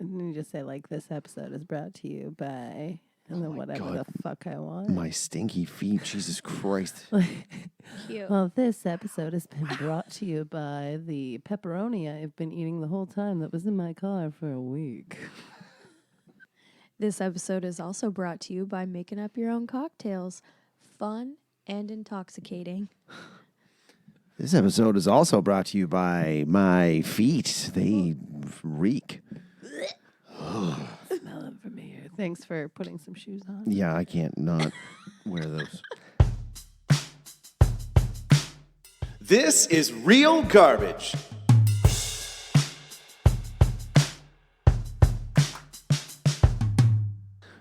And you just say, like, this episode is brought to you by, and then whatever the fuck I want. My stinky feet. Jesus Christ. Cute. Well, this episode has been brought to you by the pepperoni I've been eating the whole time that was in my car for a week. This episode is also brought to you by making up your own cocktails. Fun and intoxicating. This episode is also brought to you by my feet. They reek. Smell it from here. Thanks for putting some shoes on. Yeah, I can't not wear those. This is real garbage.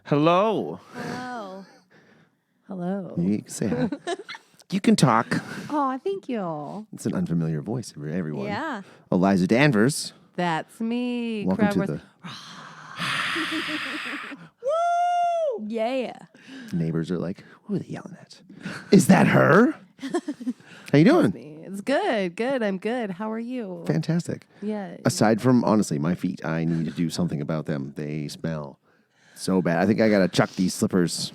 Hello. Hello. Hello. You can say hi. You can talk. Oh, thank you. It's an unfamiliar voice for everyone. Yeah. Eliza Danvers. That's me. Welcome to Crowdworth. the Yeah. neighbors are like, who are they yelling at? Is that her? How you doing? It's good. Good. I'm good. How are you? Fantastic. Yeah. Aside from, honestly, my feet, I need to do something about them. They smell so bad. I think I got to chuck these slippers.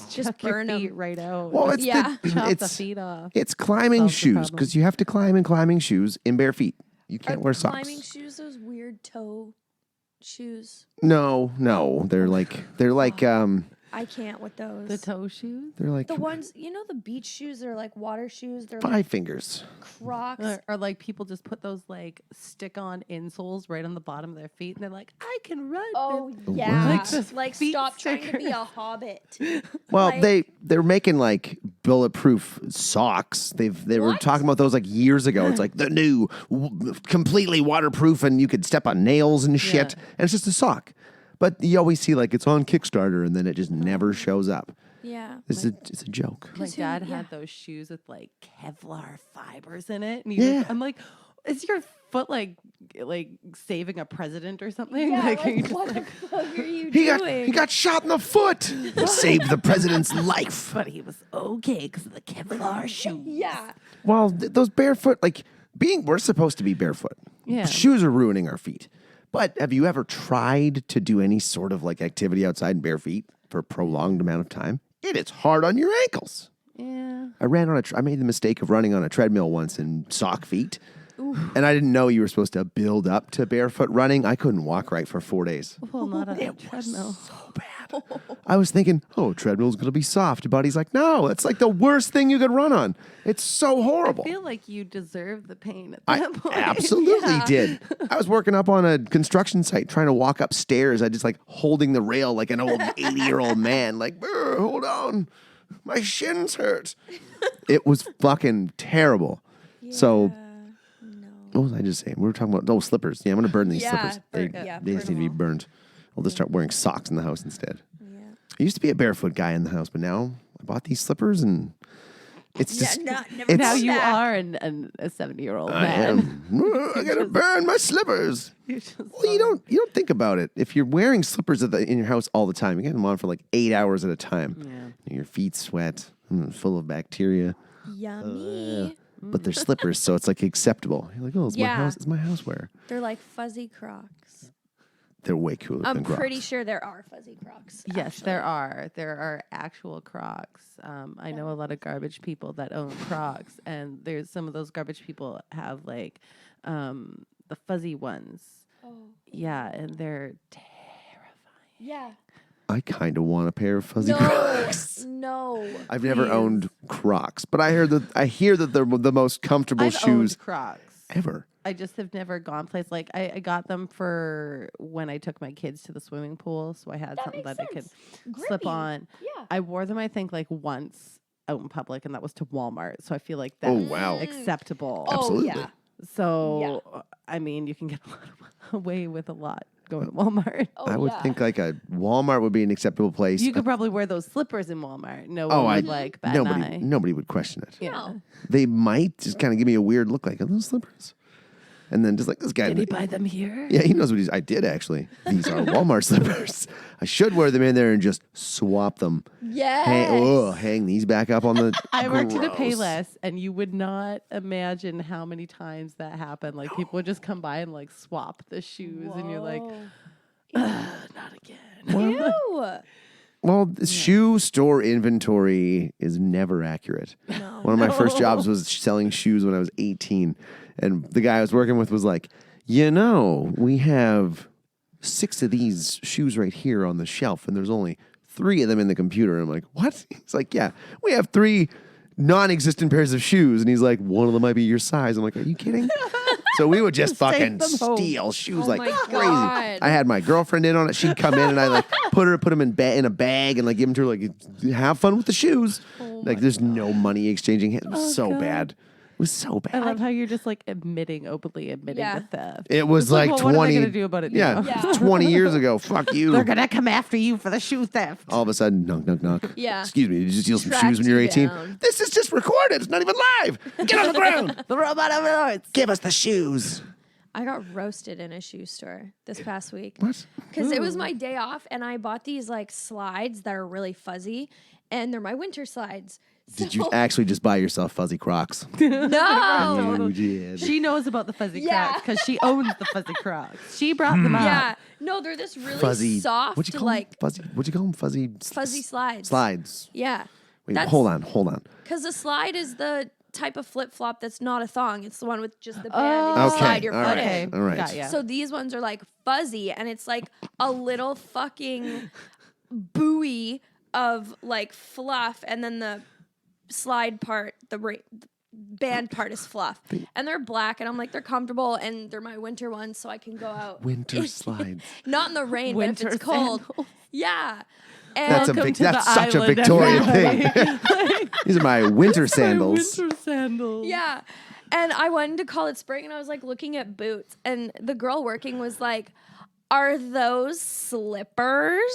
Just Chuck your burn feet 'em. right out. Well, it's Yeah. Chop the feet off. It's climbing Solves the shoes problem. because you have to climb in climbing shoes in bare feet. You can't wear socks. Climbing shoes, those weird toe shoes. No, they're like I can't with those. The toe shoes? they're like The ones, the beach shoes, they're like water shoes. They're 5 like fingers. Crocs. Or like people just put those like stick-on insoles right on the bottom of their feet, and they're like, I can run. Oh, with-" yeah. Like this Like, feet stop trying to be sticker. a hobbit. Well, Like- they're making like bulletproof socks. They were What? talking about those like years ago. It's like the new completely waterproof and you could step on nails and shit. Yeah. And it's just a sock. But you always see like it's on Kickstarter and then it just never shows up. Yeah. It's a joke. My who- dad yeah. had those shoes with like Kevlar fibers in it. And Yeah. I'm like, is your foot like saving a president or something? Yeah, are you like, just what like, the fuck are you He doing? got shot in the foot. Saved the president's life. but he was okay because of the Kevlar shoes. Yeah. Well, those barefoot, like we're supposed to be barefoot. Yeah. Shoes are ruining our feet. But have you ever tried to do any sort of like activity outside in bare feet for a prolonged amount of time? It is hard on your ankles. Yeah. I made the mistake of running on a treadmill once in sock feet. And I didn't know you were supposed to build up to barefoot running. I couldn't walk right for 4 days. Well, not on a treadmill. So bad. I was thinking, treadmill's going to be soft. But he's like, no, it's like the worst thing you could run on. It's so horrible. I feel like you deserve the pain at I that point. absolutely Yeah. did. I was working up on a construction site trying to walk upstairs. I just like holding the rail like an old 80-year-old man. Like, hold on. My shins hurt. It was fucking terrible. So, what was I just saying? We were talking about slippers. Yeah, I'm going to burn these Yeah, slippers. yeah, They just need burn to be 'em all. burned. I'll just start wearing socks in the house instead. Yeah. I used to be a barefoot guy in the house, but now I bought these slippers and it's just... never it's- Now come you back. are an a 70-year-old I man. am. I gotta burn my slippers. You're just Well, you don't think about it. If you're wearing slippers in your house all the time, you get them on for like 8 hours at a time. Yeah. Your feet sweat, full of bacteria, Yummy. but they're slippers, so it's like acceptable. You're like, it's my Yeah. house. It's my housewear. They're like fuzzy Crocs. They're way cooler I'm than Crocs. pretty sure there are fuzzy Crocs. Yes, actually. there are. There are actual Crocs. I know a lot of garbage people that own Crocs, and there's some of those garbage people have like the fuzzy ones. Oh. Yeah, and they're terrifying. Yeah. I kind of want a pair of fuzzy Crocs. No. I've never Please. owned Crocs, but I hear that they're the most comfortable I've shoes owned Crocs. ever. I just have never gone places. Like I got them for when I took my kids to the swimming pool, so I had That something makes that I could sense. slip Grippy. on. Yeah. I wore them, I think, like once out in public, and that was to Walmart. So I feel like that's Oh, wow. acceptable. Absolutely. Oh, yeah. So I mean, you can get away with a lot going to Walmart. Oh, I would yeah. think like a Walmart would be an acceptable place. You could probably wear those slippers in Walmart. No Oh, one I would like bat an eye. nobody would question it. Yeah. No. They might just kind of give me a weird look. Like, are those slippers? And then just like this guy. Did he buy them here? Yeah, he knows what I did actually. These are Walmart slippers. I should wear them in there and just swap them. Yes. Hang these back up on the. I worked at a Gross. Payless, and you would not imagine how many times that happened. Like people would just come by and like swap the shoes, and you're like, not again. Ew. Well, the shoe store inventory is never accurate. No. One of my first jobs was selling shoes when I was 18. And the guy I was working with was like, we have 6 of these shoes right here on the shelf, and there's only 3 of them in the computer. And I'm like, what? He's like, yeah, we have 3 non-existent pairs of shoes. And he's like, one of them might be your size. I'm like, are you kidding? So we would just fucking them home. steal shoes Oh like my crazy. God. I had my girlfriend in on it. She'd come in and I like put them in a bag and like give them to her like, have fun with the shoes. Like there's no money exchanging. It was so God. bad. It was so I bad. love how you're just like openly admitting Yeah. the theft. It was It's like well, 20. What are they gonna do about it Yeah, now? 20 years ago. Fuck you. They're gonna come after you for the shoe theft. All of a sudden, knock, knock, knock. Yeah. Excuse me, did you steal some Tracked shoes when you were you 18? down. This is just recorded. It's not even live. Get on the ground. The robot overlords. Give us the shoes. I got roasted in a shoe store this past week. What? Because it was my day off, and I bought these like slides that are really fuzzy, and they're my winter slides. Did you So- actually just buy yourself fuzzy Crocs? No. You did. She knows about the fuzzy Yeah. Crocs because she owns the fuzzy Crocs. She brought them up. Yeah. No, they're this really Fuzzy. soft, What'd you call like them? Fuzzy. What'd you call them? Fuzzy. fuzzy slides. Slides. Yeah. Wait, hold on. Because the slide is the type of flip flop that's not a thong. It's the one with just the band and you Okay, slide your all foot right. in. All right. Got ya. So these ones are like fuzzy, and it's like a little fucking buoy of like fluff, and then the slide part, the band part is fluff, and they're black, and I'm like, they're comfortable, and they're my winter ones, so I can go out. Winter slides. Not in the rain, but Winter if it's cold, sandals. yeah. And That's Welcome to the such a island, Victorian everybody. thing. These are my winter sandals. Winter sandals. yeah. And I wanted to call it spring, and I was like looking at boots, and the girl working was like, "Are those slippers?"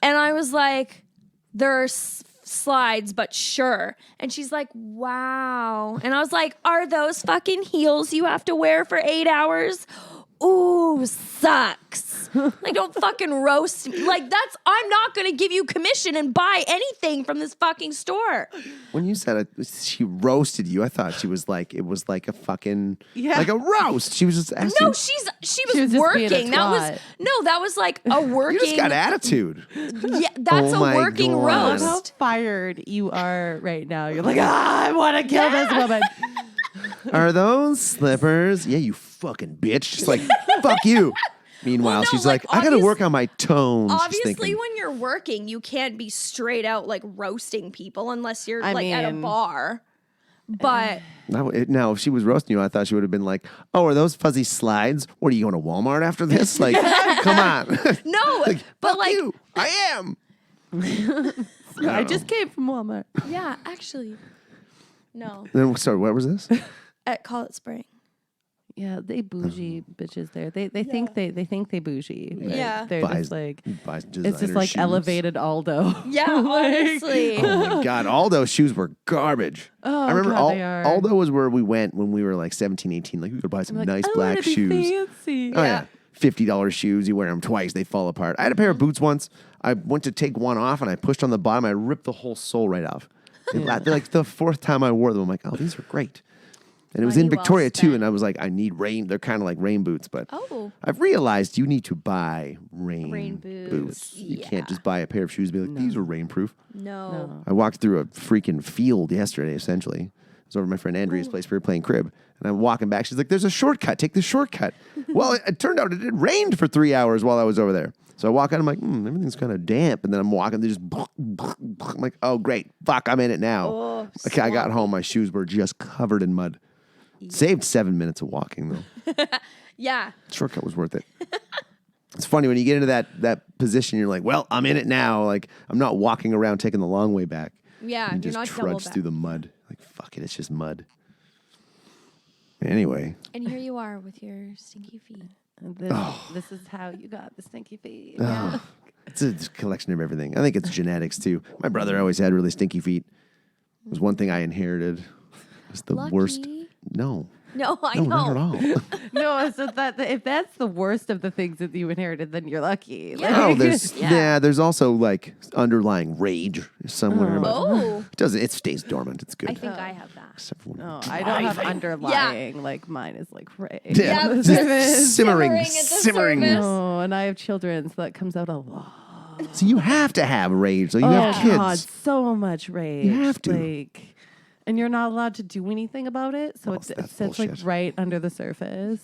And I was like, "They're slides, but sure." And she's like, "Wow." And I was like, "Are those fucking heels you have to wear for 8 hours?" Ooh, sucks. Like, don't fucking roast me. Like, I'm not gonna give you commission and buy anything from this fucking store. When you said it, she roasted you. I thought she was like, it was like a fucking, Yeah. like a roast. She was just asking. No, she was was just being a working. twat. That was like a working. You just got attitude. Yeah, that's Oh a my working God. Love roast. how fired you are right now. You're like, I want to kill this woman. Are those slippers? Yeah, you fucking bitch. Just like, fuck you. Meanwhile, Well, no, she's like, like, I gotta work on my tone. She's Obviously, thinking. when you're working, you can't be straight out like roasting people unless you're I like at a mean- bar. But Now, if she was roasting you, I thought she would have been like, oh, are those fuzzy slides? What, are you going to Walmart after this? Like, come on. no, but Fuck like, you. I am. I just came from Walmart. yeah, actually, no. Then, sorry, what was this? At Call It Spring. Yeah, they bougie bitches there. They think they think they bougie. but Yeah. They're just like buys it's designer just like shoes. elevated Aldo. Yeah, honestly. Oh my God, Aldo's shoes were garbage. Oh, I remember God, they are. Aldo was where we went when we were like 17, 18. Like, we could buy some Like, nice I black wanna be shoes. fancy. Oh, yeah. $50 shoes. You wear them twice, they fall apart. I had a pair of boots once. I went to take one off and I pushed on the bottom. I ripped the whole sole right off. They're like the 4th time I wore them. I'm like, oh, these are great. And it was in Money well Victoria too. spent. And I was like, I need rain. They're kind of like rain boots, but Oh. I've realized you need to buy rain, Rain boots. You Yeah. can't just buy a pair of shoes and be like, these are rainproof. No. I walked through a freaking field yesterday, essentially. I was over at my friend Andrea's place. We were playing crib. And I'm walking back. She's like, there's a shortcut. Take the shortcut. Well, it turned out it had rained for 3 hours while I was over there. So I walk out. I'm like, everything's kind of damp. And then I'm walking. They just, I'm like, oh, great. Fuck, I'm in it now. Oh, Okay, I got home. My shoes were just covered in mud. Saved 7 minutes of walking, though. Yeah. Shortcut was worth it. It's funny when you get into that position, you're like, well, I'm in it now. Like, I'm not walking around taking the long way back. Yeah. You You're just not double trudge back. through the mud. Like, fuck it, it's just mud. Anyway, And here you are with your stinky feet. And this is how you got the stinky feet. oh, it's a collection of everything. I think it's genetics, too. My brother always had really stinky feet. It was one thing I inherited. It was the worst. Lucky. No, No, I No, know. not at all. No, so that if that's the worst of the things that you inherited, then you're lucky. Yeah. No, Like, Yeah. there's also like underlying rage somewhere. But Oh, it stays dormant. It's good. I think I have that. Except for when no, I'm I don't have driving. underlying. Like mine is like rage. Yeah, Yeah, just just simmering, simmering at the simmering. surface. No, and I have children, so that comes out a lot. So you have to have rage. So you Oh have kids. God, so much rage. You have to. Like, and you're not allowed to do anything about it. So Oh, it that's sits like bullshit. right under the surface.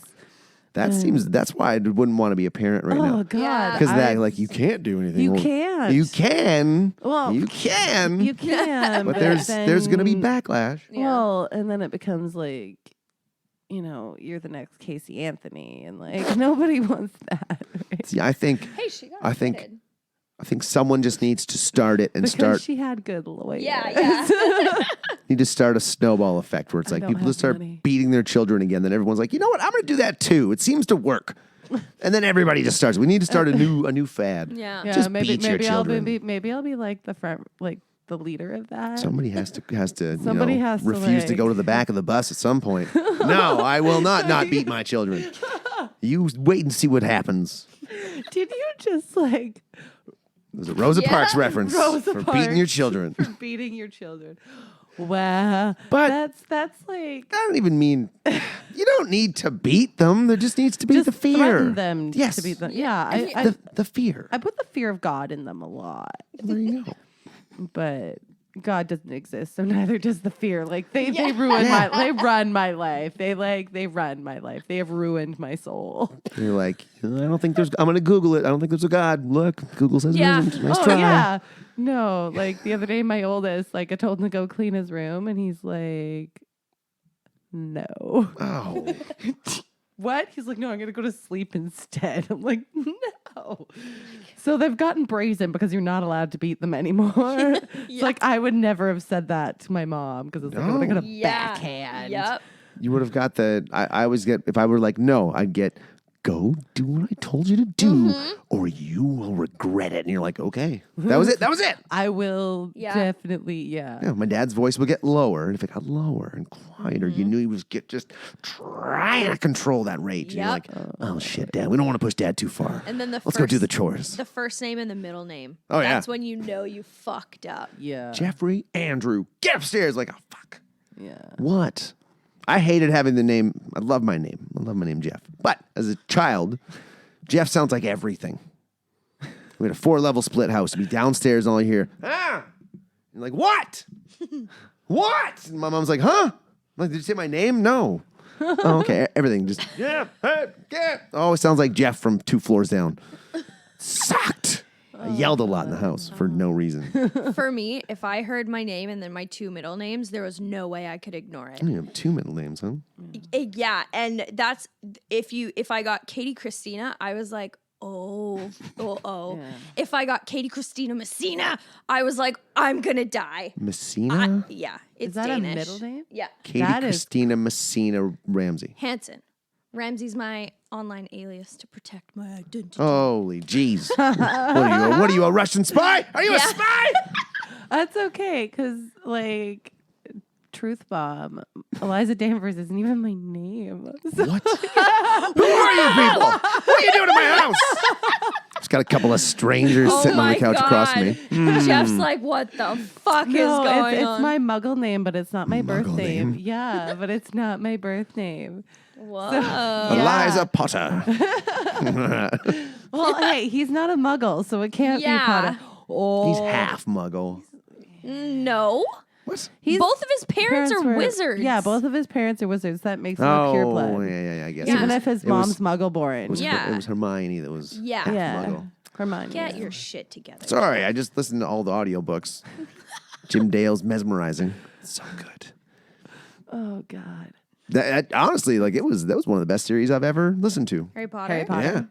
That's why I wouldn't want to be a parent right Oh now. God, Yeah. Because I- you can't do anything. You Well, can't. You can. Well, you can. you can, but there's going to be then- backlash. Yeah. Well, and then it becomes like, you're the next Casey Anthony, and like nobody wants that. Right? See, I think Hey, she got I think- acquitted. someone just needs to start it and Because start she had good lawyers. Yeah. need to start a snowball effect where it's I like don't people have just start money. beating their children again. Then everyone's like, you know what? I'm going to do that too. It seems to work. And then everybody just starts. We need to start a new fad. Yeah. Yeah, Just maybe beat your maybe I'll children. maybe I'll be like the front, like the leader of that. Somebody has to Somebody has to, refuse to like- go to the back of the bus at some point. No, I will not beat my children. You wait and see what happens. Did you just like It was a Rosa Yeah. Parks reference Rosa for beating your Parks. children. for beating your children? Wow, But- that's like I don't even mean you don't need to beat them. There just needs to be just the fear. threaten them Yes. to beat them. Yeah, If you- The fear. I put the fear of God in them a lot, There you go. but God doesn't exist, so neither does the fear. Like they ruin they run my life. They run my life. They have ruined my soul. You're like, I don't think there's. I'm gonna Google it. I don't think there's a God. Look, Google says Yeah. there isn't. Nice Oh try. yeah. No, like the other day my oldest, like I told him to go clean his room and he's like, no. Oh, What? He's like, no, I'm gonna go to sleep instead. I'm like, no. So they've gotten brazen because you're not allowed to beat them anymore. It's like I would never have said that to my mom because it's like, oh, they're gonna Yeah. backhand. Yep. you would have got the. I always get if I were like, no, I'd get. Go do what I told you to do, or you will regret it. And you're like, okay, that was it. That was it. I will Yeah. definitely, yeah. Yeah, my dad's voice would get lower, and if it got lower and quieter, you knew he was just trying to control that rage. And you're like, Yep. oh shit, Dad, we don't want to push Dad too far. And then Let's go do the chores. The first name and the middle name. Oh, yeah. That's when you know you fucked up. Yeah. Jeffrey, Andrew, get upstairs. Like, oh fuck. Yeah. What? I hated having the name. I love my name. I love my name, Jeff. But as a child, Jeff sounds like everything. We had a 4-level split house. We'd be downstairs, and all you hear, ah. And like, what? What? And my mom's like, huh? I'm like, did you say my name? No. Oh, okay. Everything just, yeah, hey, yeah. Oh, it sounds like Jeff from 2 floors down. Sucked. I yelled a lot in the house for no reason. For me, if I heard my name and then my 2 middle names, there was no way I could ignore it. You have 2 middle names, huh? Yeah, and that's if I got Katie Christina, I was like, oh. Yeah. If I got Katie Christina Messina, I was like, I'm gonna die. Messina? Yeah, it's Is that Danish. a middle name? Yeah, Katie that is- Christina Messina Ramsey. Hanson. Ramsey's my online alias to protect my identity. Holy jeez. What are you, a Russian spy? Are you a Yeah. spy? That's okay, because like Truth Bomb, Eliza Danvers isn't even my name. So- What? Who are you people? What are you doing in my house? Just got a couple of strangers Oh sitting on the my couch across from me. Jeff's like, what the fuck is No, going it's on? my Muggle name, but it's not my birth Muggle name. name? Yeah, but it's not my birth name. Whoa. Eliza Potter. Well, hey, he's not a Muggle, so it can't Yeah. be Potter. Oh, He's half muggle. No. What? he's- Both of his parents are were- wizards. Yeah, both of his parents are wizards. That makes him a pure Oh, blood. yeah, I guess. Yeah. Even if his It was- mom's Muggle It born. was, Yeah. it was Hermione that was Yeah. half Yeah. muggle. Hermione. Get yeah. your shit together. Sorry, I just listened to all the audiobooks. Jim Dale's mesmerizing. So good. Oh God. That honestly, like that was one of the best series I've ever listened to. Harry Potter. Harry Potter. Yeah.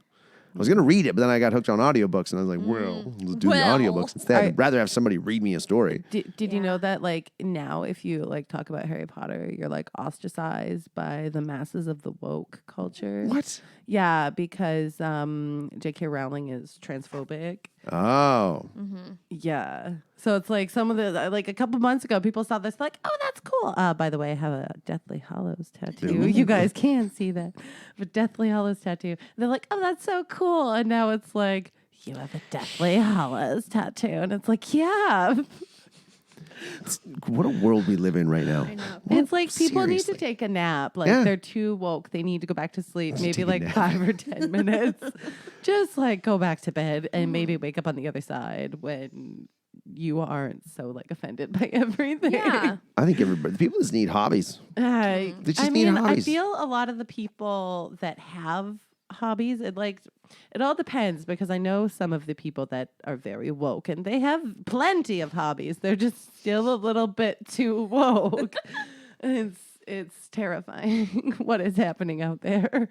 I was gonna read it, but then I got hooked on audiobooks, and I was like, well, let's do Well. the audiobooks instead. I'd rather have somebody read me a story. Did you know that like now if you like talk about Harry Potter, you're like ostracized by the masses of the woke culture? What? Yeah, because J.K. Rowling is transphobic. Oh. Yeah. So it's like some of the, like a couple months ago, people saw this like, oh, that's cool. By the way, I have a Deathly Hallows tattoo. You guys can't see that. But Deathly Hallows tattoo. They're like, oh, that's so cool. And now it's like, you have a Deathly Hallows tattoo. And it's like, yeah. What a world we live in right now. I know. It's like people need Seriously. to take a nap. Like Yeah. they're too woke. They need to go back to sleep. Maybe take a like nap. 5 or 10 minutes. Just like go back to bed and maybe wake up on the other side when you aren't so like offended by everything. Yeah. I think everybody, people just need hobbies. They just need I hobbies. feel a lot of the people that have hobbies, it all depends because I know some of the people that are very woke and they have plenty of hobbies. They're just still a little bit too woke. It's terrifying what is happening out there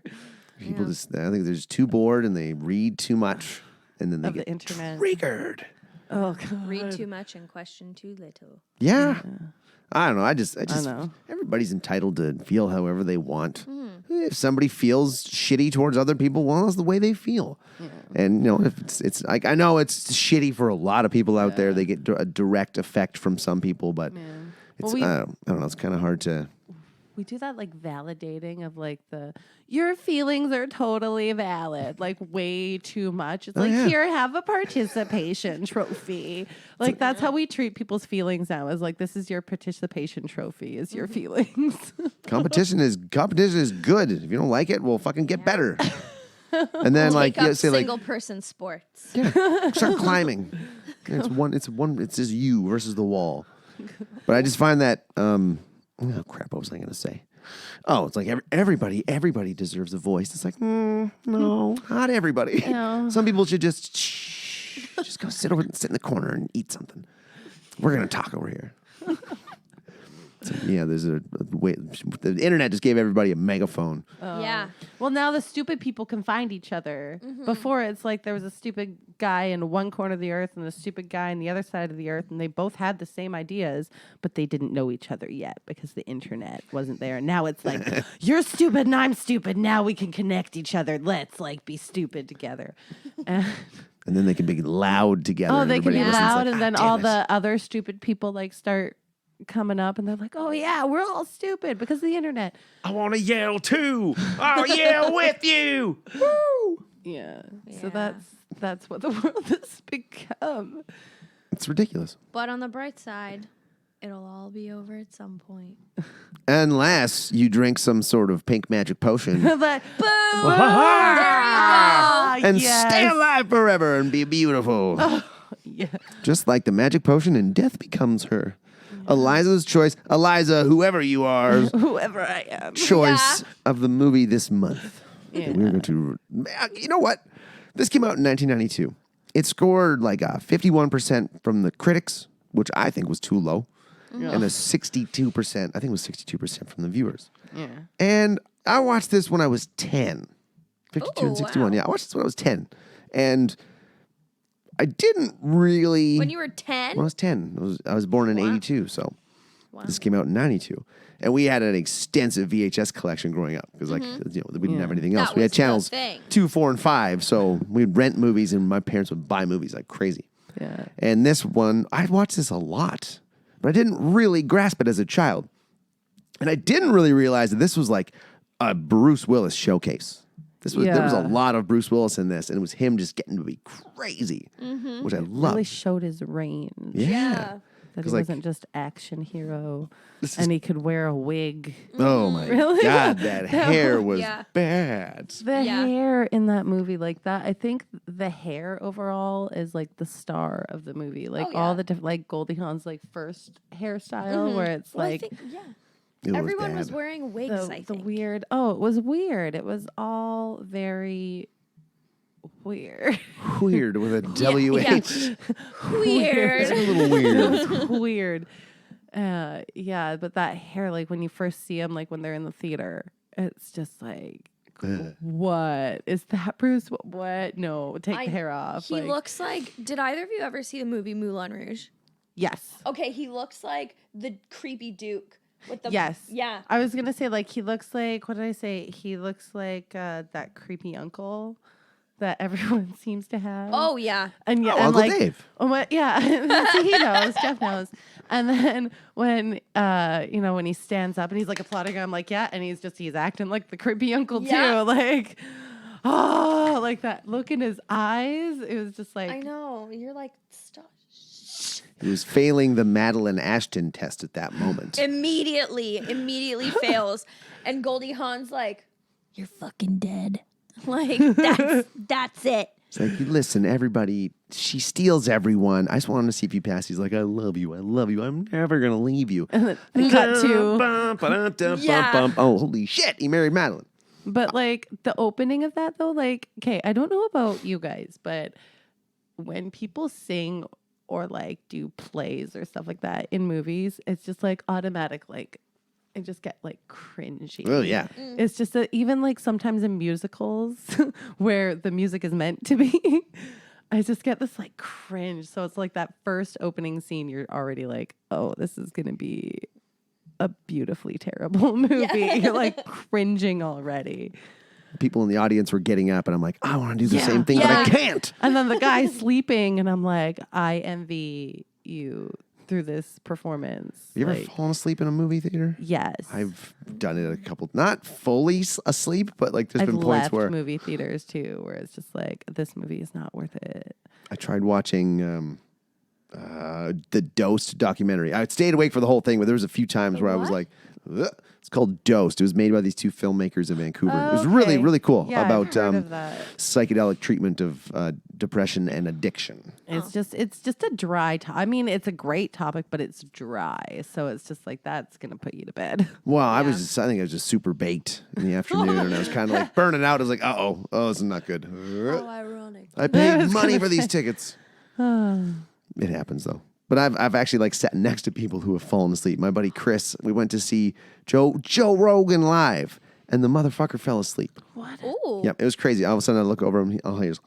People just, I think they're just too bored and they read too much and then they of the get internet. triggered. Oh god. Read too much and question too little. Yeah. I don't know. I just know. everybody's entitled to feel however they want. If somebody feels shitty towards other people, well, that's the way they feel. And you know, if it's like I know it's shitty for a lot of people out there. They get a direct effect from some people, but it's Well, I don't know. It's kind of hard to. We do that like validating of like your feelings are totally valid, like way too much. It's like, yeah. here, have a participation trophy. Like that's how we treat people's feelings now is like, this is your participation trophy is your feelings. Competition is good. If you don't like it, well, fucking get better. And then like Take up say like single person sports. start climbing. It's just you versus the wall. But I just find that oh crap, what was I gonna say? Oh, it's like everybody deserves a voice. It's like, no, not everybody. No. Some people should just go sit in the corner and eat something. We're gonna talk over here. So, yeah, there's a way. The internet just gave everybody a megaphone. Yeah. Well, now the stupid people can find each other. Before, it's like there was a stupid guy in one corner of the earth and a stupid guy in the other side of the earth, and they both had the same ideas, but they didn't know each other yet because the internet wasn't there. Now it's like, you're stupid and I'm stupid. Now we can connect each other. Let's like be stupid together. And then they can be loud together. Oh, they can Everybody be listens loud, like, and then damn all it." the other stupid people like start coming up, and they're like, "Oh yeah, we're all stupid because of the internet." I want to yell too. I'll yell with you. Woo! Yeah. So Yeah. that's what the world has become. It's ridiculous. But on the bright side, it'll all be over at some point. Unless you drink some sort of pink magic potion But Boom! and yes. stay alive forever and be beautiful. Yeah. Just like the magic potion and death becomes her. Eliza's choice, Eliza, whoever you are, Whoever I am. choice of the movie this month. Yeah. We're going to, you know what? This came out in 1992. It scored like a 51% from the critics, which I think was too low, and a 62%, I think it was 62% from the viewers. Yeah. And I watched this when I was 10. 52 Ooh, and 61. wow. Yeah, I watched this when I was 10. And I didn't really. When you were 10? When I was 10. I was born in 82, so this came out in 92. And we had an extensive VHS collection growing up because, like, you know, we didn't have anything else. That We had was the channels thing. 2, 4, and 5, so we'd rent movies, and my parents would buy movies like crazy. Yeah. And this one, I'd watched this a lot, but I didn't really grasp it as a child. And I didn't really realize that this was like a Bruce Willis showcase. There was a Yeah. lot of Bruce Willis in this, and it was him just getting to be crazy, which I love. Really showed his range. Yeah. That he 'Cause, like- wasn't just action hero, and he could wear a wig. Oh my Really? God, that hair was Yeah. bad. The Yeah. hair in that movie, like that, I think the hair overall is like the star of the movie. Like Oh, all yeah. the different, like Goldie Hawn's like first hairstyle, where it's Well, I like think, yeah. It Everyone was bad. wearing wigs, I the think. weird. Oh, it was weird. It was all very weird. Weird with a WH. Weird. It's a little weird. It was weird. Yeah, but that hair, like when you first see him, like when they're in the theater, it's just like, what is that, Bruce? What? No, take the hair off. He like, looks like. Did either of you ever see the movie Moulin Rouge? yes. Okay, he looks like the creepy Duke with the. Yes. Yeah. I was gonna say like he looks like what did I say? He looks like that creepy uncle that everyone seems to have. Oh yeah. And yeah, Oh, and Uncle like, Dave. Yeah, see, he knows. Jeff knows. And then when when he stands up and he's like applauding, I'm like, yeah, and he's acting like the creepy uncle Yeah. too, like, oh, like that look in his eyes. It was just like, I know. You're like, stop. He was failing the Madeline Ashton test at that moment. Immediately fails. And Goldie Hawn's like, you're fucking dead. Like, that's it. It's like, listen, everybody, she steals everyone. I just wanted to see if you pass. He's like, I love you. I'm never going to leave you. and then cut to. Yeah. Oh, holy shit. He married Madeline. But like the opening of that though, like, okay, I don't know about you guys, but when people sing or like do plays or stuff like that in movies, it's just like automatic, like I just get like cringy. Oh, yeah. It's just that even like sometimes in musicals where the music is meant to be, I just get this like cringe. So it's like that first opening scene, you're already like, oh, this is going to be a beautifully terrible movie. You're like cringing already. People in the audience were getting up, and I'm like, I want to do the Yeah. same thing, but I can't. And then the guy sleeping, and I'm like, I envy you through this performance. You ever like, fallen asleep in a movie theater? yes. I've done it a couple, not fully asleep, but like there's I've been points left where movie theaters too, where it's just like, this movie is not worth it. I tried watching the Dosed documentary. I stayed awake for the whole thing, but there was a few times where I was like, ugh. It's called Dosed. It was made by these two filmmakers in Vancouver. It was really, really cool Yeah, about I've heard of that. psychedelic treatment of depression and addiction. It's just a dry I mean, it's a great topic, but it's dry. So it's just like, that's going to put you to bed. Well, I think I was just super baked in the afternoon, and I was kind of like burning out. I was like, oh, this is not good. Oh, ironic. I paid money for these tickets. It happens though. But I've actually like sat next to people who have fallen asleep. My buddy Chris, we went to see Joe Rogan live, and the motherfucker fell asleep. What? Ooh. Yeah, it was crazy. All of a sudden, I look over him. All he hears,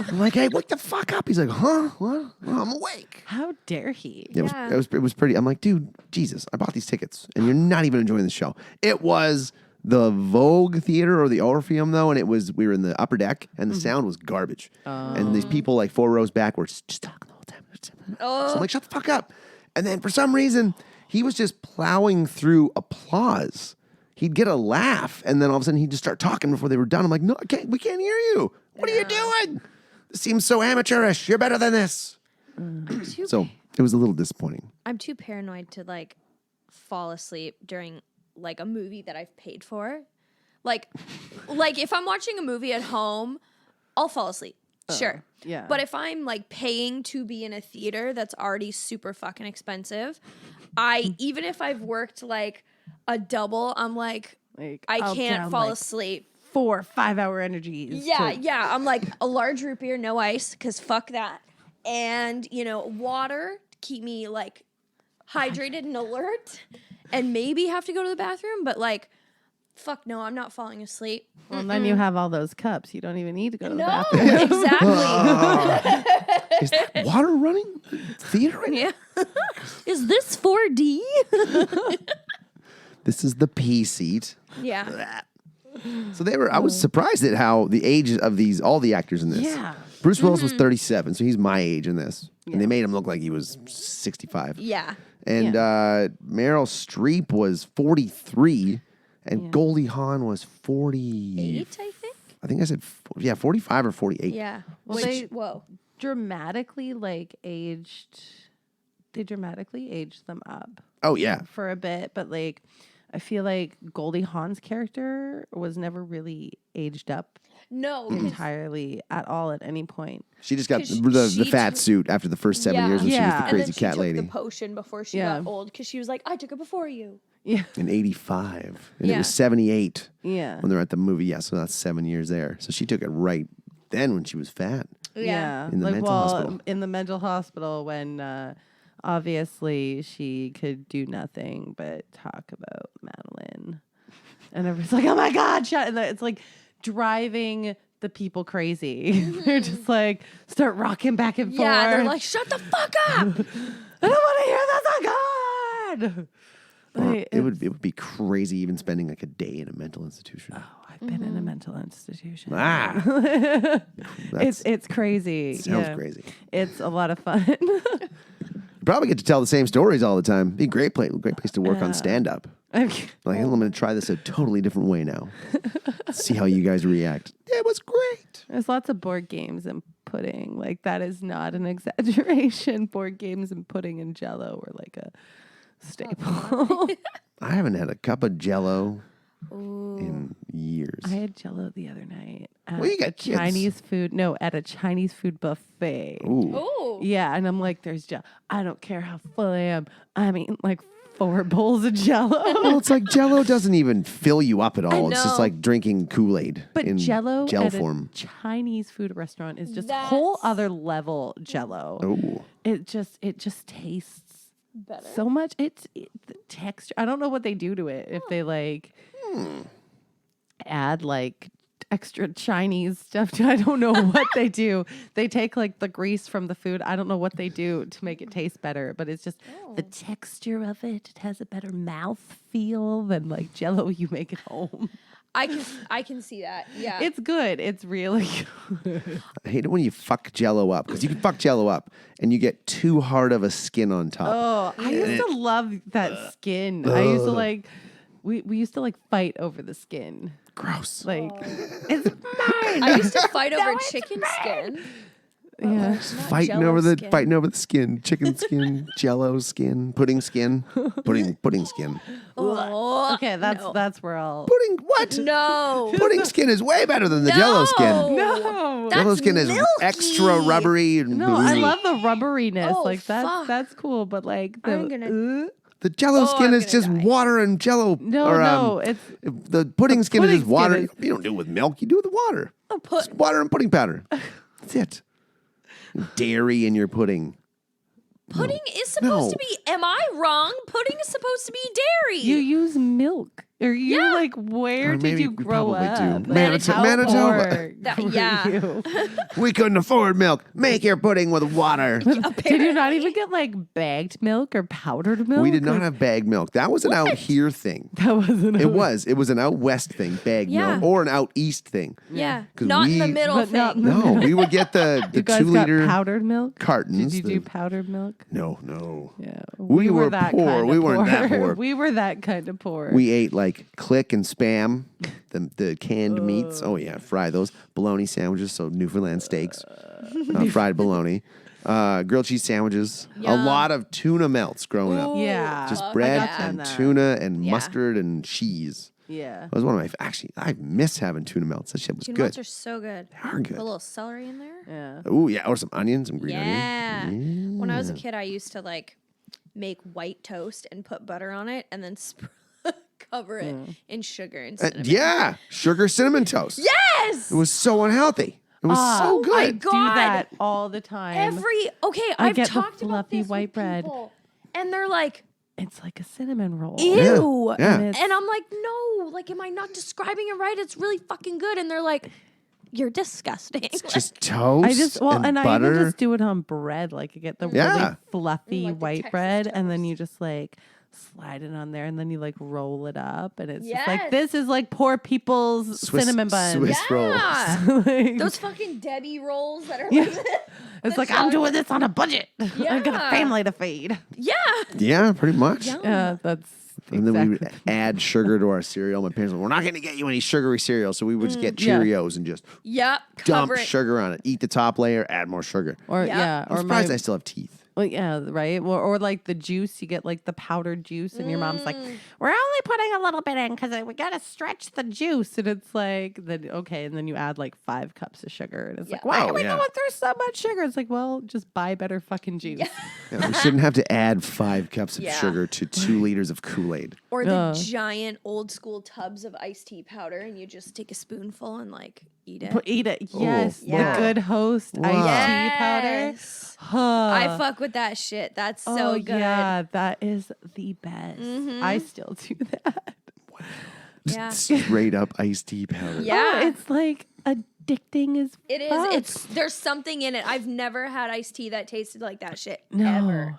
I'm like, hey, wake the fuck up. He's like, huh? What? Well, I'm awake. How dare he? Yeah. It was pretty. I'm like, dude, Jesus, I bought these tickets, and you're not even enjoying the show. It was the Vogue Theater or the Orpheum, though, and we were in the upper deck, and the sound was garbage. And these people like 4 rows back were just talking the whole time. So I'm like, shut the fuck up. And then for some reason, he was just plowing through applause. He'd get a laugh, and then all of a sudden he'd just start talking before they were done. I'm like, no, we can't hear you. What are you doing? This seems so amateurish. You're better than this. So it was a little disappointing. I'm too paranoid to like fall asleep during like a movie that I've paid for. Like if I'm watching a movie at home, I'll fall asleep. Sure. yeah. But if I'm like paying to be in a theater that's already super fucking expensive, even if I've worked like a double, I'm like I I'll can't down, fall like, asleep. 4 5-hour energies. Yeah. I'm like a large root beer, no ice, because fuck that. And, water to keep me like hydrated and alert, and maybe have to go to the bathroom, but like, fuck no, I'm not falling asleep. Well, and then you have all those cups. You don't even need to go to the No, bathroom. exactly. Is that water running? Theater? Yeah. Is this 4D? This is the P seat. Yeah. So I was surprised at how the age of all the actors in this. Yeah. Bruce Willis was 37, so he's my age in this. And they made him look like he was 65. Yeah. And Meryl Streep was 43, and Goldie Hawn was 48. 8, I think. I think I said, 45 or 48. Yeah. Well, Whoa. Dramatically dramatically aged them up Oh, yeah. for a bit, but like I feel like Goldie Hawn's character was never really aged up No. entirely at all at any point. She just got 'Cause the she fat took- suit after the first 7 years when she was Yeah. the And crazy and then cat she lady. took the potion before she Yeah. got old, because she was like, I took it before you. Yeah. In 85. And it Yeah. was 78 Yeah. when they're at the movie. Yeah, so that's 7 years there. So she took it right then when she was fat. Yeah. In the mental hospital. In the mental hospital when obviously she could do nothing but talk about Madeline. And everyone's like, oh my God, shut. And it's like driving the people crazy. They're just like, start rocking back and forth. Yeah, they're like, shut the fuck up. I don't want to hear that. Oh God. Or it would be crazy even spending like a day in a mental institution. Oh, I I've been in a mental institution. Ah. It's crazy. Sounds crazy. It's a lot of fun. Probably get to tell the same stories all the time. Be a great place to work on stand-up. Okay. Like, I'm going to try this a totally different way now. See how you guys react. It was great. There's lots of board games and pudding. Like, that is not an exaggeration. Board games and pudding and Jell-O were like a staple. I haven't had a cup of Jell-O in years. I had Jell-O the other night. At Well, you got a kids. Chinese food. No, at a Chinese food buffet. Ooh. Oh. Yeah, and I'm like, there's Jell. I don't care how full I am. I'm eating like 4 bowls of Jell-O. Well, it's like Jell-O doesn't even fill you up at all. It's just know. like drinking Kool-Aid But in Jell-O gel at form. a Chinese food restaurant is just whole other level Jell-O. Oh. It just tastes Better. so much. It's the texture. I don't know what they do to it. If they like add like extra Chinese stuff to, I don't know what they do. They take like the grease from the food. I don't know what they do to make it taste better, but it's just the texture of it. It has a better mouth feel than like Jell-O you make at home. I can see that. Yeah. It's good. It's really good. I hate it when you fuck Jell-O up because you can fuck Jell-O up and you get too hard of a skin on top. Oh, I used to love that skin. I used to like, we used to like fight over the skin. Gross. Like, it's mine. I used to fight over chicken skin. Yeah. Fighting Jell-O over the skin. skin, chicken skin, Jell-O skin, pudding skin, pudding skin. Oh, Okay, that's where I'll. Pudding what? no. Pudding skin is way better than the Jell-O skin. No, Jell-O That's skin is milky. extra rubbery. And no, I ooh. love the rubberiness. Oh, like fuck. that's cool, but like the I'm gonna- The Jell-O skin I'm is gonna just die. water and Jell-O. no, it's the pudding skin is pudding just water. skin is- You don't do it with milk. You do it with water. put- It's water and pudding powder. That's it. Dairy in your pudding. Pudding is supposed No. to be. Am I wrong? Pudding is supposed to be dairy. you use milk. Or you Yeah. like where Or did maybe you we grow probably up? do. Like, how Manitoba. poor That- were yeah. you? We couldn't afford milk. Make your pudding with water. Did you not even get like bagged milk or powdered milk? We did not Like, have bag milk. That was an out here thing. That wasn't. It was. It was an out west thing, bag Yeah. milk, or an out east thing. yeah. 'Cause Not in the we- middle But thing. not- No, we would get the You guys 2 got liter powdered milk. cartons. Did you do the- powdered milk? No. Yeah, We were that poor. kind of We weren't that poor. poor. We were that kind of poor. We ate like Click and Spam, the canned meats. Oh yeah, fry those bologna sandwiches. So Newfoundland steaks, fried bologna, grilled cheese sandwiches. A Yum. lot of tuna melts growing up. yeah, Just fuck bread yeah. and tuna and Yeah. mustard and cheese. yeah. That was one of my. Actually, I miss having tuna melts. That shit was Tuna good. melts are so good. They are good. Put a little celery in there. Yeah. Oh yeah, or some onions, some green Yeah. onion. When I was a kid, I used to like make white toast and put butter on it and then cover it in sugar and cinnamon. Yeah, sugar cinnamon toast. Yes. It was so unhealthy. It was so good. I God. do that all the time. I've get the talked about fluffy this white with bread. people, and they're like, It's like a cinnamon roll. ew. Yeah. And it's- And I'm like, no, like, am I not describing it right? It's really fucking good. And they're like, you're disgusting. It's just toast I just and I butter. even just do it on bread. Like you get the Yeah. really fluffy Like the white Texas bread, and then toast. you just like slide it on there, and then you like roll it up, and it's just Yes. like this is like poor people's cinnamon buns. Swiss rolls. Yeah. Like, Those fucking Debbie rolls that are Yeah. like, it's like I'm doing this on a budget. I got a Yeah. family to feed. yeah. Yeah, pretty much. Yeah, that's And then we would exactly. add sugar to our cereal. My parents were, we're not going to get you any sugary cereal. So we would just get Yeah. Cheerios and just Yep. dump Cover it. sugar on it. Eat the top layer, add more sugar. Or Yeah. yeah, I'm or surprised my, I still have teeth. well, yeah, right. Or like the juice, you get like the powdered juice, and your mom's like, "We're only putting a little bit in because we gotta stretch the juice." And it's like, then okay, and then you add like 5 cups of sugar, and it's like, Yeah. why Oh, are we yeah. going through so much sugar? It's like, well, just buy better fucking juice. Yeah, we shouldn't have to add 5 cups of Yeah. sugar to 2 liters of Kool-Aid. Or the Uh. giant old school tubs of iced tea powder, and you just take a spoonful and like eat it. Eat it, yes. Yeah. The Good Host Wow. iced tea powder. Yes. Huh. I fuck with that shit. That's so Oh, good. Mm-hmm. yeah, that is the best. I still do that. Yeah. Straight up iced tea powder. Yeah. Oh, it's like a addicting as It is. fuck. There's something in it. I've never had iced tea that tasted like that shit No, ever.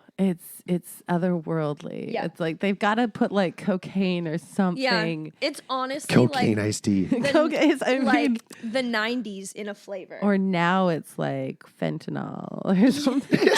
it's otherworldly. Yeah. It's like they've got to put like cocaine or something. Yeah, it's honestly Cocaine like iced tea. Cocaine is, I mean, like the 90s in a flavor. or now it's like fentanyl or something.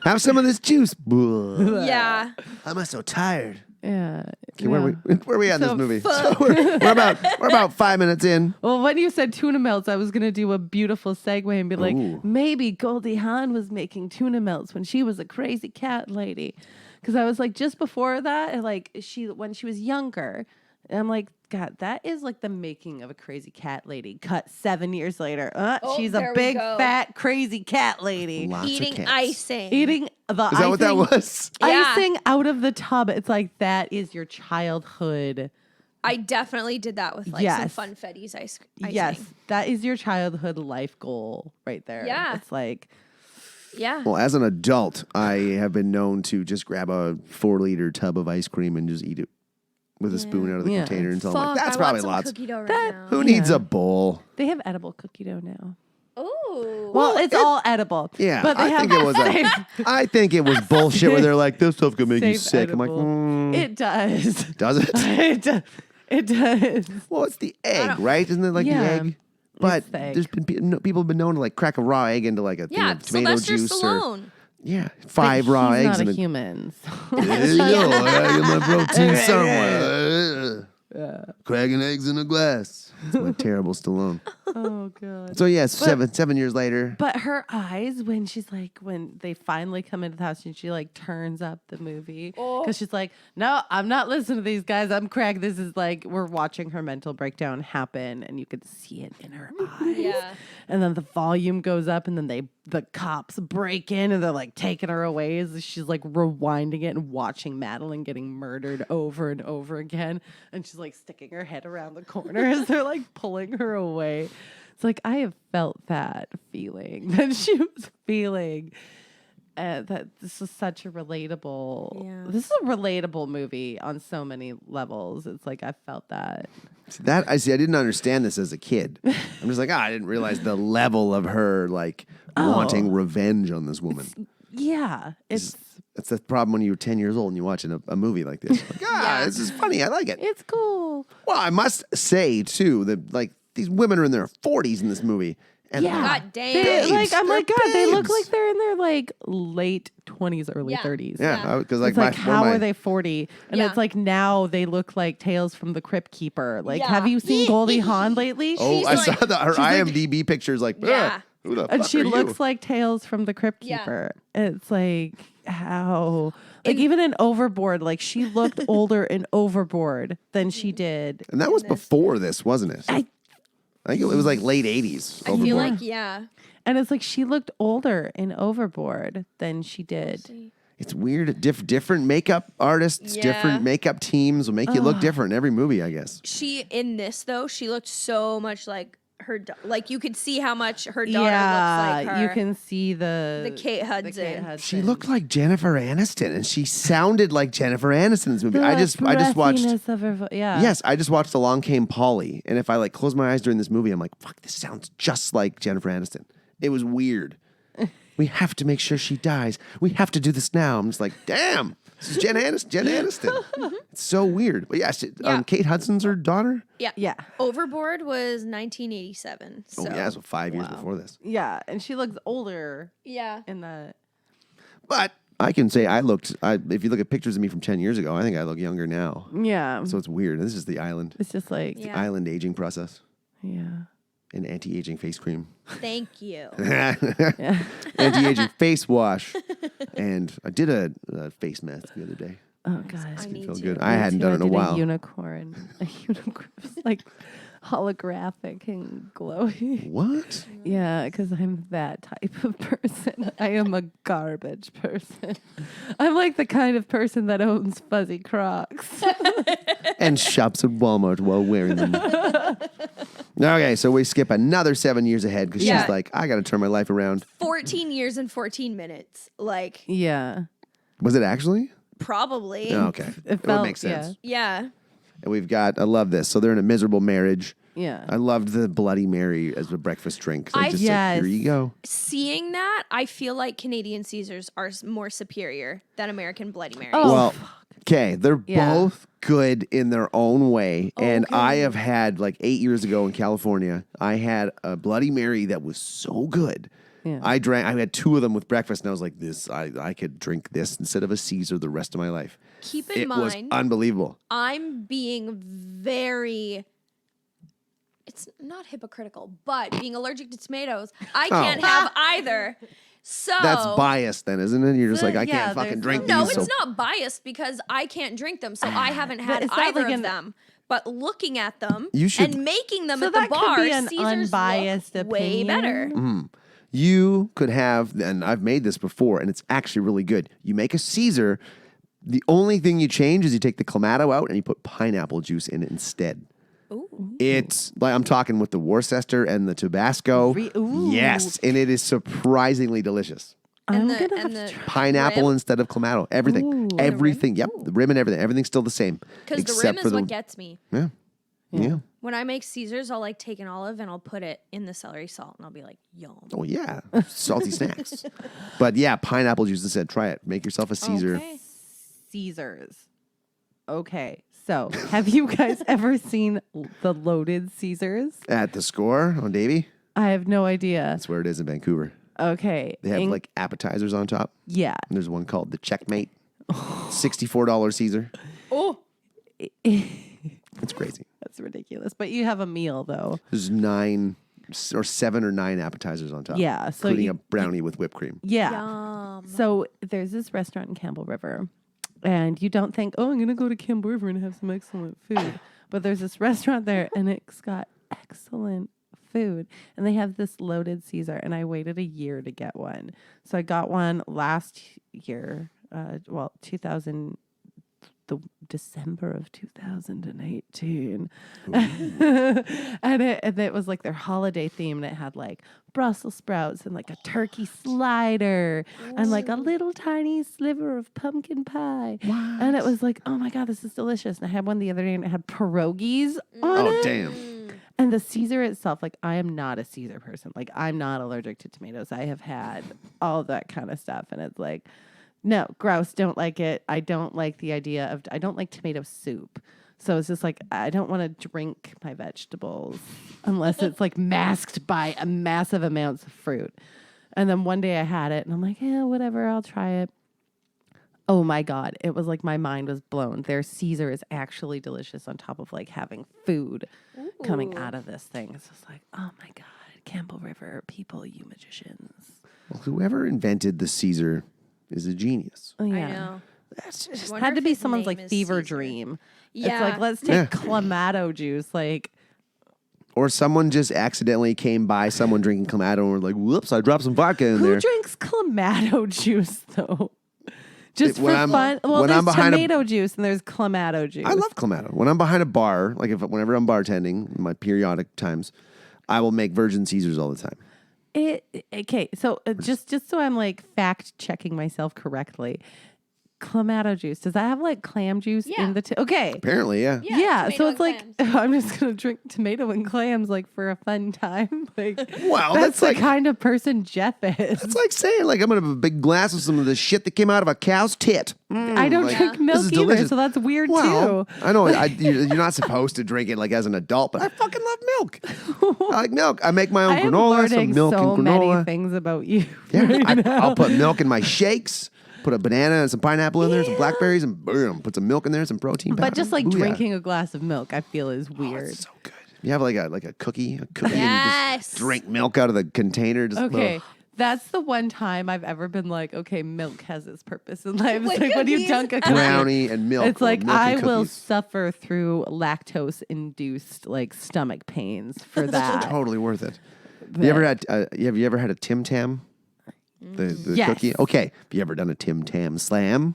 Have some of this juice. Blah. yeah. I'm so tired. Yeah. Okay, where are we at in this So movie? fuck. So we're about 5 minutes in. Well, when you said tuna melts, I was gonna do a beautiful segue and be like, Ooh. maybe Goldie Hawn was making tuna melts when she was a crazy cat lady, because I was like, just before that, like when she was younger, and I'm like, God, that is like the making of a crazy cat lady. Cut 7 years later, she's a there we big go. fat crazy cat lady Lots of Eating cats. icing. eating the Is that what that icing- was? Yeah. Icing out of the tub. It's like that is your childhood. I definitely did that with like some Yes. Funfetti's icing. Yes, that is your childhood life goal right there. Yeah. It's like, Yeah. Well, as an adult, I have been known to just grab a 4-liter tub of ice cream and just eat it with a spoon out of the Yeah. container until Fuck, I'm like, that's I probably want some lots. cookie dough right That- now. Who needs a bowl? they have edible cookie dough now. Ooh. Well, it's all edible. Yeah, but they I have think it was I think it was bullshit where they're like, this stuff could make you safe sick. I'm like, edible. It does. does it? It does. Well, it's the egg, right? Isn't it like Yeah, the egg? But the egg. there's been people have been known to like crack a raw egg into like a thing yeah, of tomato Sylvester juice or Stallone. yeah, 5 raw He's eggs not in a a human. so- There you go. I get my protein somewhere. Cracking eggs in a glass. It's my terrible Stallone. Oh god. So yes, 7 years later. But her eyes when she's like, when they finally come into the house and she like turns up the movie because she's like, no, I'm not listening to these guys. I'm Craig. This is like, we're watching her mental breakdown happen and you could see it in her eyes. Yeah. And then the volume goes up and then the cops break in and they're like taking her away as she's like rewinding it and watching Madeline getting murdered over and over again. And she's like sticking her head around the corner as they're like pulling her away. It's like, I have felt that feeling that she was feeling. That this is such a relatable, this is a relatable movie on so many levels. It's like, I felt that. I didn't understand this as a kid. I'm just like, I didn't realize the level of her like wanting revenge on this woman. Yeah. That's the problem when you're 10 years old and you're watching a movie like this. Like, this is funny. I like it. It's cool. Well, I must say too that like these women are in their 40s in this movie. And Yeah. God damn. They, like, I'm They're like, God, they look babes. like they're in their like late 20s, early Yeah. 30s. yeah, because like, It's like, one how of my- are they 40? And Yeah. it's like now they look like Tales from the Crypt Keeper. Like, Yeah. have you seen Goldie Hawn lately? Oh, She's I like- saw her IMDb pictures. Like, Yeah. who the And fuck she are looks you? like Tales from the Crypt Yeah. Keeper. It's like, how? Like, even in Overboard, like, she looked older in Overboard than she did. And that was before this, wasn't it? I think it was like late 80s. I feel like, yeah. And it's like she looked older in Overboard than she did. It's weird. Different makeup artists, Yeah. different makeup teams will make you look different in every movie, I guess. She, in this though, she looked so much like her, like you could see how much her daughter looks like her. you can see the Kate Hudson. She looked like Jennifer Aniston, and she sounded like Jennifer Aniston in this movie. The I just watched. breathiness of her yeah. Yes, I just watched Along Came Polly, and if I like close my eyes during this movie, I'm like, fuck, this sounds just like Jennifer Aniston. It was weird. We have to make sure she dies. We have to do this now. I'm just like, damn, this is Jen Aniston. It's so weird. But yeah, Yeah. Kate Hudson's her daughter. Yeah. Yeah. Overboard was 1987. So. Oh yeah, so 5 years before this. Yeah. And she looks older Yeah. in that. But I can say if you look at pictures of me from 10 years ago, I think I look younger now. Yeah. So it's weird. This is the island. It's just like, Yeah. Island aging process. yeah. And anti-aging face cream. Thank you. Anti-aging face wash. And I did a face mask the other day. Oh, God. I It need felt to. good. I hadn't done it in a did while. A unicorn. A unicorn was like holographic and glowy. What? Yeah, because I'm that type of person. I am a garbage person. I'm like the kind of person that owns fuzzy Crocs. And shops at Walmart while wearing them. Okay, so we skip another 7 years ahead because Yeah. she's like, I got to turn my life around. 14 years and 14 minutes. Like, Yeah. Was it actually? probably. Oh, okay. It would felt, make sense. yeah. Yeah. And we've got, I love this. So they're in a miserable marriage. Yeah. I loved the Bloody Mary as a breakfast drink. 'Cause I just Yes. like, here you go. Seeing that, I feel like Canadian Caesars are more superior than American Bloody Marys. Oh, Well, okay, they're Yeah. both good in their own way. And Okay. I have had, like 8 years ago in California, I had a Bloody Mary that was so good. Yeah. I had 2 of them with breakfast, and I was like, I could drink this instead of a Caesar the rest of my life. Keep in It was mind, unbelievable. I'm being very. It's not hypocritical, but being allergic to tomatoes, I can't have either. So That's biased then, isn't it? You're just like, I yeah, can't fucking there's drink No, these. it's so not biased because I can't drink them, so I haven't had it's not either like of them. But looking at them You should- and making them So at the that could bar, be an Caesars unbiased look way opinion. better. You could have, and I've made this before, and it's actually really good. You make a Caesar. The only thing you change is you take the Clamato out and you put pineapple juice in it instead. Ooh. It's like I'm talking with the Worcester and the Tabasco. Ooh. Yes, and it is surprisingly delicious. I'm And the, gonna have and to the try. Pineapple rim? instead of Clamato. Everything. Ooh. Everything. Yep. The rim and everything. Everything's still the same. Because the rim except is for what gets me. Yeah. Yeah. When I make Caesars, I'll like take an olive and I'll put it in the celery salt and I'll be like, yum. Oh, yeah. Salty snacks. But yeah, pineapple juice instead. Try it. Make yourself a Caesar. Okay. Caesars. Okay, so have you guys ever seen the loaded Caesars? At the Score on Davie. I have no idea. That's where it is in Vancouver. Okay. They have like appetizers on top. Yeah. And there's one called the Checkmate. $64 Caesar. Oh, It's crazy. That's ridiculous. But you have a meal though. There's 7 or 9 appetizers on top. Yeah, so including you- a brownie with whipped cream. Yeah. yum. So there's this restaurant in Campbell River, and you don't think, oh, I'm gonna go to Campbell River and have some excellent food. But there's this restaurant there, and it's got excellent food, and they have this loaded Caesar, and I waited a year to get one. So I got one last year, 2000. The December of 2018, and it was like their holiday theme, and it had like Brussels sprouts and like a turkey slider and like a little tiny sliver of pumpkin pie, and it was like, oh my god, this is delicious. And I had one the other day, and it had pierogies on Oh, it. damn. And the Caesar itself, like I am not a Caesar person. Like I'm not allergic to tomatoes. I have had all that kind of stuff, and it's like, no, gross, don't like it. I don't like the idea of, I don't like tomato soup. So it's just like, I don't want to drink my vegetables unless it's like masked by a massive amounts of fruit. And then one day I had it and I'm like, yeah, whatever, I'll try it. Oh my God. It was like my mind was blown. Their Caesar is actually delicious on top of like having food coming out of this thing. It's just like, oh my God, Campbell River people, you magicians. Well, whoever invented the Caesar is a genius. Oh, yeah. I know. That's just, Wonder Had to if be his someone's name like is fever Caesar. dream. Yeah. It's like, let's take Yeah. Clamato juice. Like, or someone just accidentally came by someone drinking Clamato and were like, whoops, I dropped some vodka in who there. drinks Clamato juice though? Just When for I'm- fun. Well, when there's I'm behind tomato juice and there's Clamato juice. I love Clamato. When I'm behind a bar, like whenever I'm bartending, in my periodic times, I will make virgin Caesars all the time. it. Okay, so just so I'm like fact checking myself correctly, Clamato juice, does that have like clam juice Yeah. in the okay? Apparently, yeah. Yeah, tomato so and it's like clams. I'm just gonna drink tomato and clams like for a fun time. Like, Wow, that's that's the like kind of person Jeff is. it's like saying like I'm gonna have a big glass of some of the shit that came out of a cow's tit. I don't like, drink this milk is either, delicious. so that's weird Well, too. I know you're not supposed to drink it like as an adult, but I fucking love milk. I like milk. I make my own I am granola, some learning milk so and many granola. things about you. Yeah, I'll put milk in my shakes. Put a banana and some pineapple in there, some blackberries, and boom, put some milk in there, some protein powder. But just like Booyah. drinking a glass of milk, I feel is weird. It's so good. You have like a cookie, and you Yes. just drink milk out of the container. Just, Okay. ugh. That's the one time I've ever been like, okay, milk has its purpose in life. It's With like when you cookies? dunk a cookie. Brownie and milk. It's or like milk and I will cookies. suffer through lactose-induced like stomach pains for that. Totally worth it. You ever had? Have you ever had a Tim Tam? The Yes. cookie. Okay. Have you ever done a Tim Tam slam?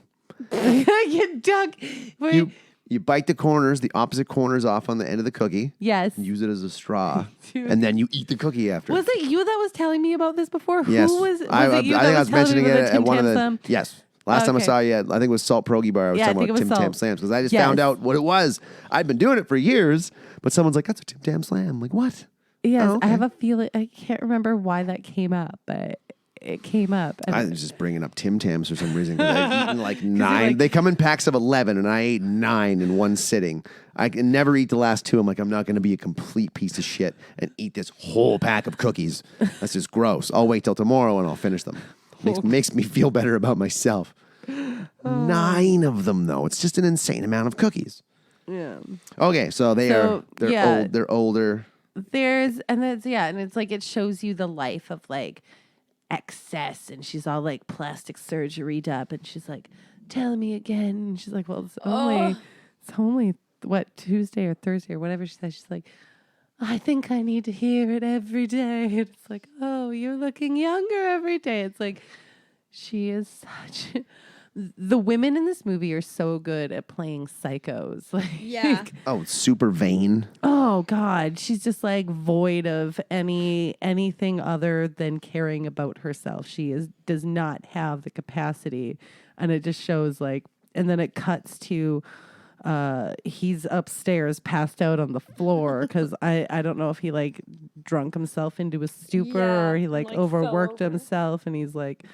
you dunk. Wait, You bite the corners, the opposite corners off on the end of the cookie. yes. Use it as a straw, Dude. and then you eat the cookie after. Was it you that was telling me about this before? Yes. Who was it? I you think that I was telling me mentioning about it the at Tim one of Tam the. Slam? Yes. Last time I Okay. saw you, I think it was Salt Pierogi Bar. I was Yeah, I talking think about it was Tim Tam Salt. Slams because I just Yes. found out what it was. I'd been doing it for years, but someone's like, "That's a Tim Tam Slam." I'm like, what? Yes, Oh, okay. I have a feeling. I can't remember why that came up, but it came up. And I was just bringing up Tim Tams for some reason because I've eaten like 9. like- They come in packs of 11, and I ate 9 in one sitting. I can never eat the last 2. I'm like, I'm not going to be a complete piece of shit and eat this whole pack of cookies. That's just gross. I'll wait till tomorrow and I'll finish them. Makes me feel better about myself. 9 of them, though. It's just an insane amount of cookies. yeah. Okay, so they're old. They're older. And it's like it shows you the life of like excess, and she's all like plastic surgeryed up, and she's like, "Tell me again." And she's like, "Well, it's only what, Tuesday or Thursday or whatever." She says, she's like, "I think I need to hear it every day." And it's like, "Oh, you're looking younger every day." It's like she is such. The women in this movie are so good at playing psychos. Like, Yeah. Oh, super vain. oh God, she's just like void of anything other than caring about herself. She does not have the capacity, and it just shows like. And then it cuts to he's upstairs, passed out on the floor because I don't know if he like drunk himself into a stupor Yeah, or he like like, fell overworked over. himself, and he's like,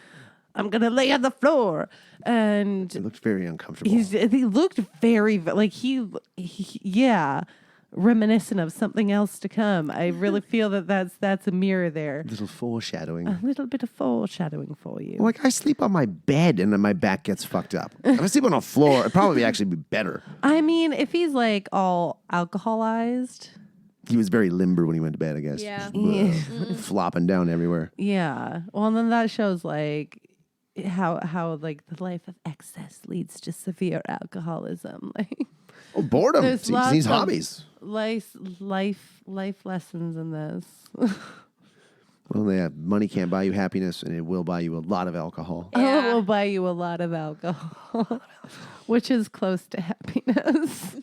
"I'm gonna lay on the floor," and It looked very uncomfortable. he looked very like he yeah, reminiscent of something else to come. I really feel that's a mirror there. little foreshadowing. A little bit of foreshadowing for you. Like, I sleep on my bed and then my back gets fucked up. If I sleep on a floor, it'd probably actually be better. I mean, if he's like all alcoholized, He was very limber when he went to bed, I guess. Yeah. Flopping down everywhere. yeah. Well, and then that shows like how like the life of excess leads to severe alcoholism. Like Oh, boredom. There's He lots needs of- hobbies. life lessons in this. Well, yeah, money can't buy you happiness, and it will buy you a lot of alcohol. Yeah. It will buy you a lot of alcohol, which is close to happiness.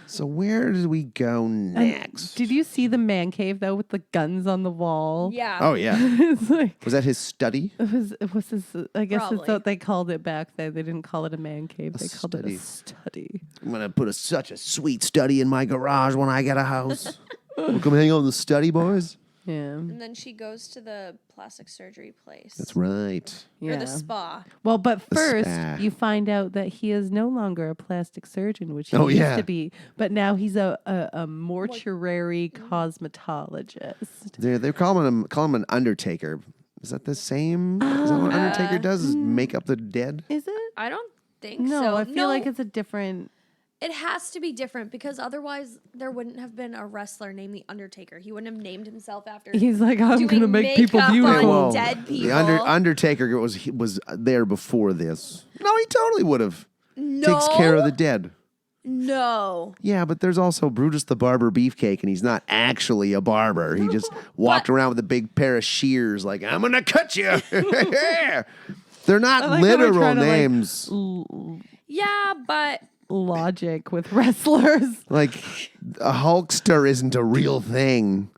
So where did we go next? Did you see the man cave though with the guns on the wall? Yeah. Oh, yeah. It's like Was that his study? it was his, I guess Probably. that's what they called it back then. They didn't call it a man cave. They called it study. a study. I'm going to put such a sweet study in my garage when I get a house. We'll come hang out in the study, boys. Yeah. And then she goes to the plastic surgery place. That's right. Or Yeah. the spa. Well, but first spa. you find out that he is no longer a plastic surgeon, which he Oh, used yeah. to be, but now he's a mortuary cosmetologist. They're calling him an undertaker. Is that the same? Is that what Undertaker does? Is make up the dead? Is it? I don't think No, so. I feel like it's a different. It has to be different because otherwise there wouldn't have been a wrestler named The Undertaker. He wouldn't have named himself after. He's like, I'm doing gonna make people makeup beautiful. on Whoa. dead people. The Undertaker was there before this. No, he totally would have. No. Takes care of the dead. No. Yeah, but there's also Brutus the Barber Beefcake, and he's not actually a barber. He just walked around with a big pair of shears, like, I'm gonna cut you. They're not I like how we're literal trying to, like, names. Yeah, but logic with wrestlers. Like, a Hulkster isn't a real thing.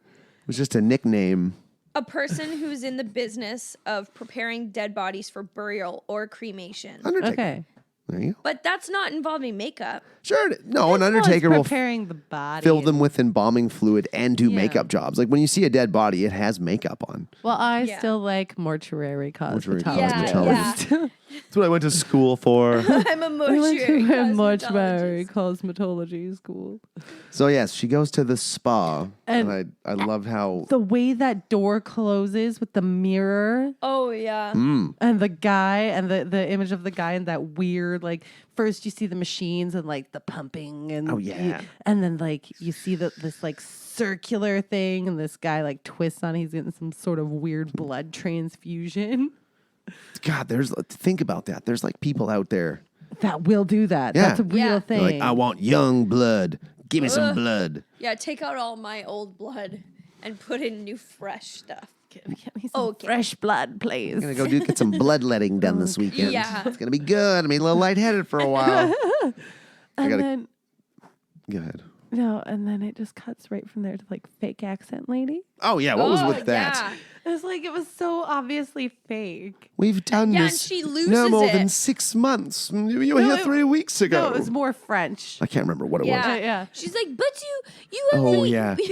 It was just a nickname. a person who's in the business of preparing dead bodies for burial or cremation. Undertaker. Okay. There you go. But that's not involving makeup. Sure. No, an Well, it's Undertaker will preparing the body. fill them with embalming fluid and do Yeah. makeup jobs. Like when you see a dead body, it has makeup on. Well, I Yeah. still like mortuary Mortuary cosmetologist. Yeah. That's what I went to school for. I'm a I went mortuary to a mortuary cosmetologist. cosmetology school. So yes, she goes to the spa, And- and I love how The way that door closes with the mirror Oh, yeah. and the guy and the image of the guy and that weird, like, first you see the machines and like the pumping and Oh, yeah. and then like you see this like circular thing and this guy like twists on it. He's getting some sort of weird blood transfusion. God, think about that. There's like people out there. That will do that. Yeah. That's a real Yeah. thing. They're like, I want young blood. Give me some blood. Yeah, take out all my old blood and put in new, fresh stuff. Get me some Okay. fresh blood, please. I'm gonna go get some bloodletting done this weekend. Yeah. It's gonna be good. I'm a little lightheaded for a while. And gotta- then Go ahead. No, and then it just cuts right from there to like fake accent lady. Oh yeah, what was with that? Yeah. It's like it was so obviously fake. We've done Yeah, and this she loses no more it. than 6 months. You were No, here 3 weeks ago. No, it was more French. I can't remember what it was. Yeah. Yeah. She's like, but you Oh, only, yeah. we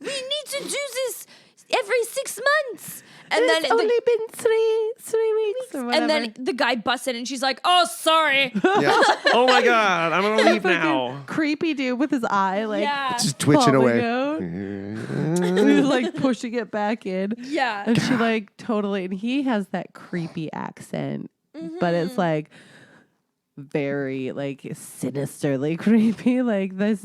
need to do this every 6 months. And It's then only been three weeks or whatever. and then the guy busts in and she's like, oh, sorry. Yeah. Oh my God, I'm going to leave Fucking now. creepy dude with his eye like Yeah. Just twitching falling away. out. And he's like pushing it back in. Yeah. And she like totally, and he has that creepy accent, but it's like very like sinisterly creepy. Like this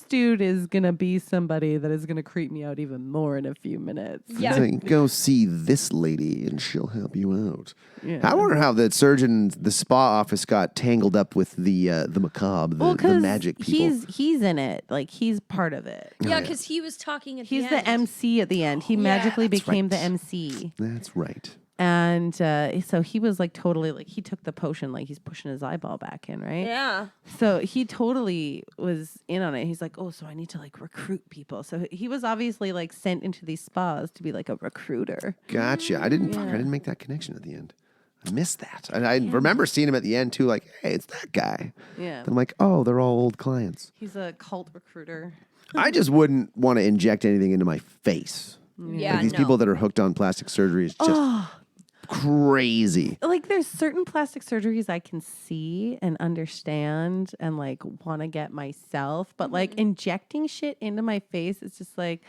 dude is gonna be somebody that is gonna creep me out even more in a few minutes. Yeah. It's like, go see this lady and she'll help you out. Yeah. I wonder how the surgeon, the spa office got tangled up with the macabre, the 'cause magic people. he's in it. Like he's part of it. Yeah, because he was talking at He's the the end. MC at the end. He magically That's became the right. MC. That's right. And so he was like totally like he took the potion, like he's pushing his eyeball back in, right? Yeah. So he totally was in on it. He's like, oh, so I need to like recruit people. So he was obviously like sent into these spas to be like a recruiter. Gotcha. I didn't make that connection at the end. I missed that. And I remember seeing him at the end too, like, hey, it's that guy. Yeah. Then I'm like, oh, they're all old clients. He's a cult recruiter. I just wouldn't want to inject anything into my face. Yeah. Like these no. people that are hooked on plastic surgery is just crazy. Like there's certain plastic surgeries I can see and understand and like want to get myself, but like injecting shit into my face, it's just like,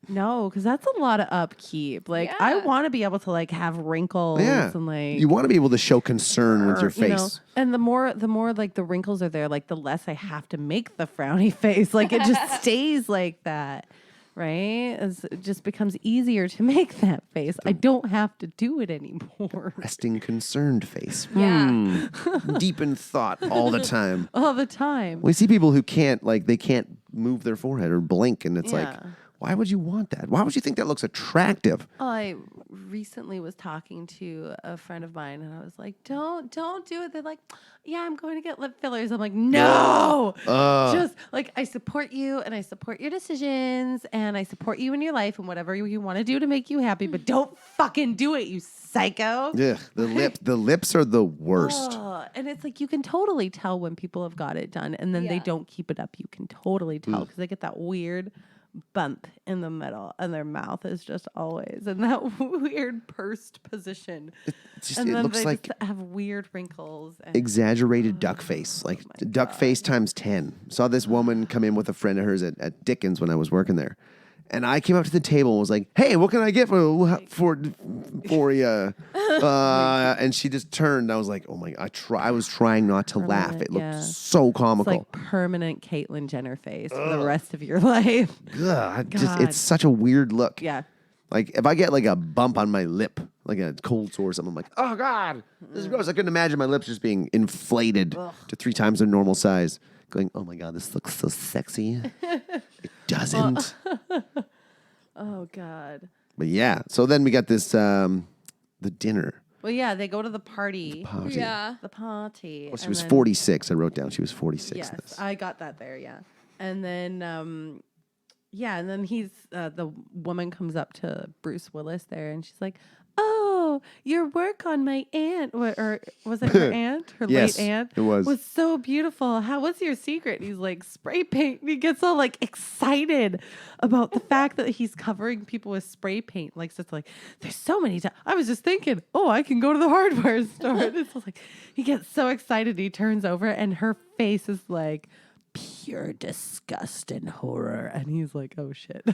no, because that's a lot of upkeep. Like I Yeah. want to be able to like have wrinkles Yeah. and like You want to be able to show concern with your you know, face. and the more like the wrinkles are there, like the less I have to make the frowny face. Like it just stays like that. Right? It just becomes easier to make that face. I don't have to do it anymore. Resting concerned face. Yeah. Deep in thought all the time. All the time. We see people who can't move their forehead or blink, and it's like, Yeah. why would you want that? Why would you think that looks attractive? I recently was talking to a friend of mine and I was like, don't do it. They're like, yeah, I'm going to get lip fillers. I'm like, no. Just like I support you and I support your decisions and I support you in your life and whatever you want to do to make you happy, but don't fucking do it, you psycho. Ugh, the lips are the worst. And it's like you can totally tell when people have got it done and then they Yeah. don't keep it up. You can totally tell because they get that weird bump in the middle and their mouth is just always in that weird pursed position. Just, And it then looks they like just have weird wrinkles. And exaggerated duck face, like duck face times 10. Saw this woman come in with a friend of hers at Dickens when I was working there. And I came up to the table and was like, hey, what can I get for you? And she just turned. I was like, oh my God. I was trying not to laugh. It looked yeah. so it's comical. like permanent Caitlyn Jenner face for the rest of your life. Ugh, God. it's such a weird look. Yeah. Like if I get like a bump on my lip, like a cold sore or something, I'm like, oh God, this is gross. I couldn't imagine my lips just being inflated to 3 times their normal size. Going, oh my God, this looks so sexy. It doesn't. Oh God. But yeah, so then we got this, the dinner Well, yeah, they go to the party. party. Yeah. The party. Well, she and was then- 46. I wrote down she was 46. Yes, in this. I got that there. Yeah, and then yeah, and then the woman comes up to Bruce Willis there, and she's like, "Oh, your work on my aunt, or was it her aunt, her Yes, late aunt? it was. so beautiful. What's your secret?" And he's like, "Spray paint." And he gets all like excited about the fact that he's covering people with spray paint. Like, so it's like, there's so many times. I was just thinking, oh, I can go to the hardware store. And it's like, he gets so excited. He turns over, and her face is like pure disgust and horror. And he's like, oh shit. I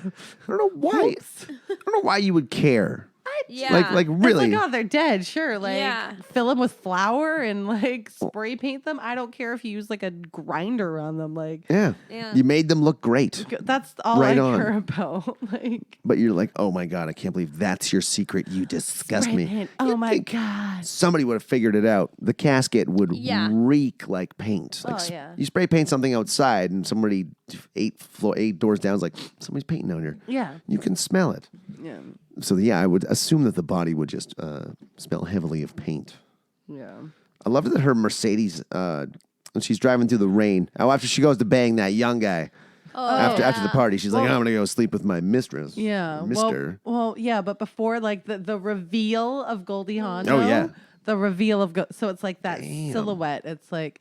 don't know why. I don't know why you would care. Yeah. Like It's really. like, oh, they're dead. Sure. Like, Yeah. fill them with flour and like spray paint them. I don't care if you use like a grinder on them. Like, Yeah. Yeah. You made them look great. that's all Right I on. care about. Like, But you're like, oh my God, I can't believe that's your secret. You disgust spray me. paint. Oh You'd my think God. Somebody would have figured it out. The casket would Yeah. reek like paint. Like Oh, yeah. You spray paint something outside and somebody 8 doors down is like, somebody's painting down here. Yeah. You can smell it. Yeah. So yeah, I would assume that the body would just smell heavily of paint. Yeah. I love that her Mercedes, when she's driving through the rain, after she goes to bang that young guy, After the party, she's like, I'm gonna go sleep with my mistress. Yeah. or Mister. Well, yeah, but before like the reveal of Goldie Hawn. Oh, yeah. The reveal of so it's like that silhouette. It's like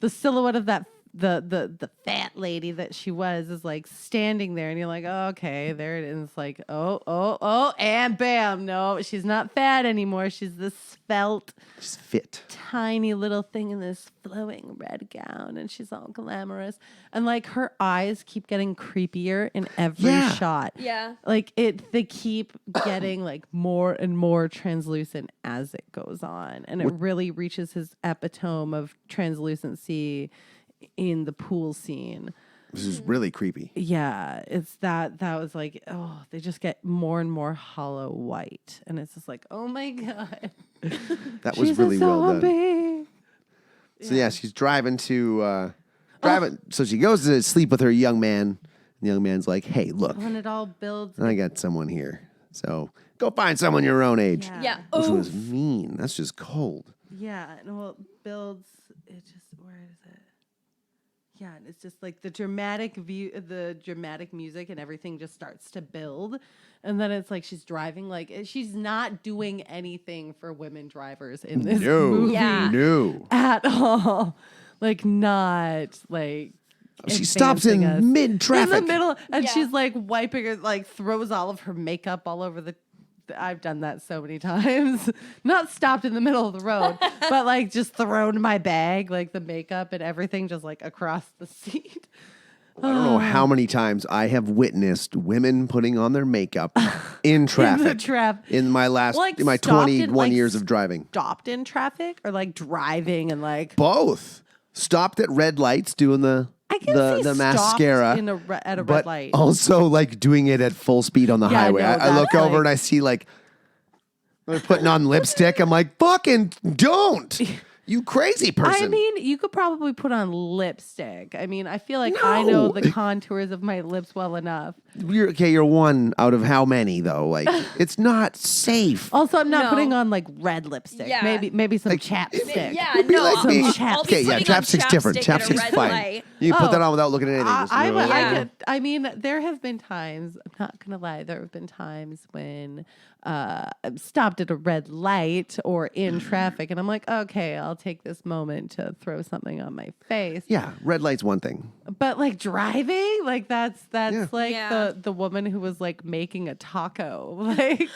the silhouette of that the fat lady that she was is like standing there, and you're like, oh, okay, there it is. It's like, oh, and bam, no, she's not fat anymore. She's this svelte, She's fit. tiny little thing in this flowing red gown, and she's all glamorous, and like her eyes keep getting creepier in every shot. Yeah. Like they keep getting like more and more translucent as it goes on, and it really reaches his epitome of translucency in the pool scene. This is really creepy. Yeah, it's that was like, oh, they just get more and more hollow white, and it's just like, oh my god, That was she's really a well done. zombie. So yeah, she's driving to So she goes to sleep with her young man. And the young man's like, "Hey, look, When it all builds, I got someone here. So go find someone your own age." Yeah. Which Oh. was mean. That's just cold. yeah, and well, it builds. It just where is it? Yeah, and it's just like the dramatic view, the dramatic music, and everything just starts to build, and then it's like she's driving, like she's not doing anything for women drivers in this movie Yeah. No. at all. Like not like She stops in advancing us. mid-traffic. in the middle, and Yeah. she's like wiping her, like throws all of her makeup all over the. I've done that so many times. Not stopped in the middle of the road, but like just thrown my bag, like the makeup and everything, just like across the seat. I don't know how many times I have witnessed women putting on their makeup in traffic. In my last, Like, in my stopped in, 21 like, years of driving. Stopped in traffic or like driving and like. Both. Stopped at red lights doing the I can see the stopped mascara at a but red light. also like doing it at full speed on the Yeah, highway. no, I look that's over like- and I see like they're putting on lipstick. I'm like, fucking don't. You crazy person. I mean, you could probably put on lipstick. I mean, I feel like I know the contours of my lips well enough. you're one out of how many though? Like it's not safe. Also, I'm not No. putting on like red lipstick. Yeah. Maybe some Like, chapstick. Yeah, be no. like me. I'll be Okay, yeah, putting on chapstick's different. chapstick at a Chapstick's red fine. light. You can put that Oh. on without looking at anything. Just, Yeah. I mean, there have been times, I'm not going to lie, there have been times when I'm stopped at a red light or in traffic, and I'm like, okay, I'll take this moment to throw something on my face. yeah, red light's one thing. But like driving, like that's Yeah. like Yeah. the woman who was like making a taco. Like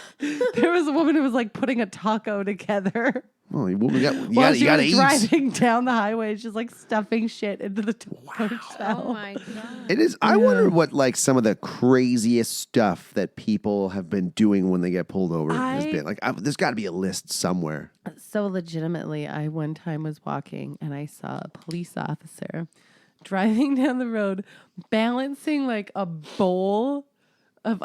there was a woman who was like putting a taco together. Oh, you While she gotta was eat. driving down the highway, she's like stuffing shit into the taco shell. Oh my god. It is. I wonder what like some of the craziest stuff that people have been doing when they get pulled over has been. Like, there's got to be a list somewhere. So legitimately, I one time was walking and I saw a police officer driving down the road, balancing like a bowl of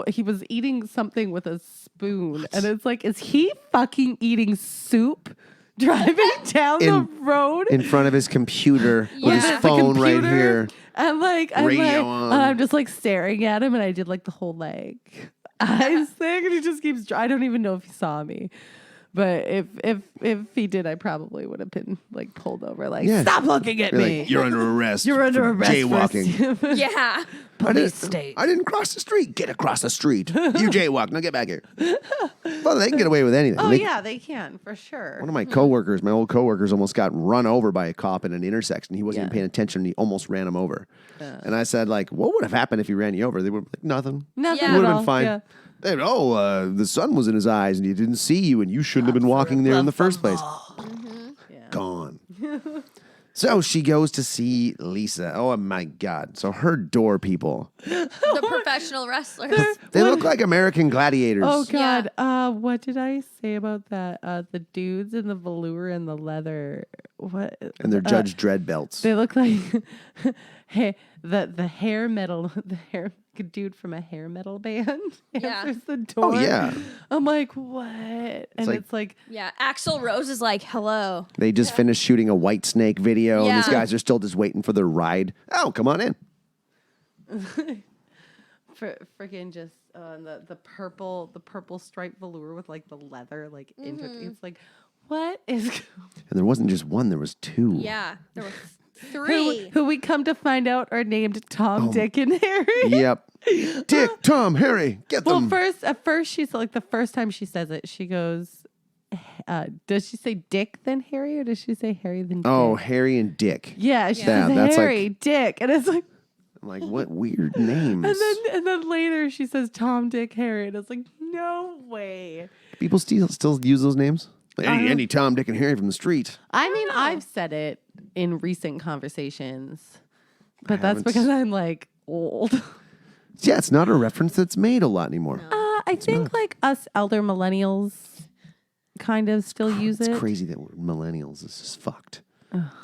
he was eating something with a spoon, and it's like, is he fucking eating soup driving down the road? In front of his computer with his Yeah. The phone right computer, here. And Radio on. I'm just like staring at him, and I did like the whole like eyes thing, and he just keeps. I don't even know if he saw me, but if he did, I probably would have been like pulled over. Like, Yeah. stop looking at You're me. like, you're under arrest. You're under for arrest. Jaywalking. Yeah. Police state. I didn't cross the street. Get across the street. You jaywalk. Now get back here. Well, they can get away with anything. Oh They- yeah, they can for sure. One of my coworkers, my old coworkers, almost got run over by a cop in an intersection. He wasn't even paying attention. And he almost ran him over. And I said, like, what would have happened if he ran you over? They were like, nothing. Nothing Yeah. at Would have all. been fine. Yeah. They'd, the sun was in his eyes and he didn't see you and you shouldn't have been walking there in the first place. Gone. So she goes to see Lisa. Oh my God. So her door people. The professional wrestlers. They look like American gladiators. Oh Yeah. God. What did I say about that? The dudes in the velour and the leather. What? And they're Judge Dredd belts. They look like hey, the hair metal, the hair dude from a hair metal band Yeah. answers the door. Oh, yeah. I'm like, what? And like- it's like, Yeah. Axl Rose is like, hello. They just finished shooting a White Snake video and these Yeah. guys are still just waiting for their ride. Oh, come on in. freaking just the purple striped velour with like the leather like into it's like, what is And there wasn't just one, there was two. Yeah. There was 3. who we come to find out are named Tom, Dick, and Harry. Yep. Dick, Tom, Harry, get Well, them. at first she's like the first time she says it, she goes, does she say Dick then Harry or does she say Harry then Dick? Oh, Harry and Dick. Yeah, she Yeah, says that's Harry, Dick, and it's like, I'm like, what weird names? and then later she says Tom, Dick, Harry, and it's like, no way. People still use those names? Like, any Tom, Dick, and Harry from the street. I mean, I've said it in recent conversations, but that's haven't. because I'm like old. Yeah, it's not a reference that's made a lot anymore. I think like us elder millennials kind of still use It's it. crazy that we're millennials. This is fucked.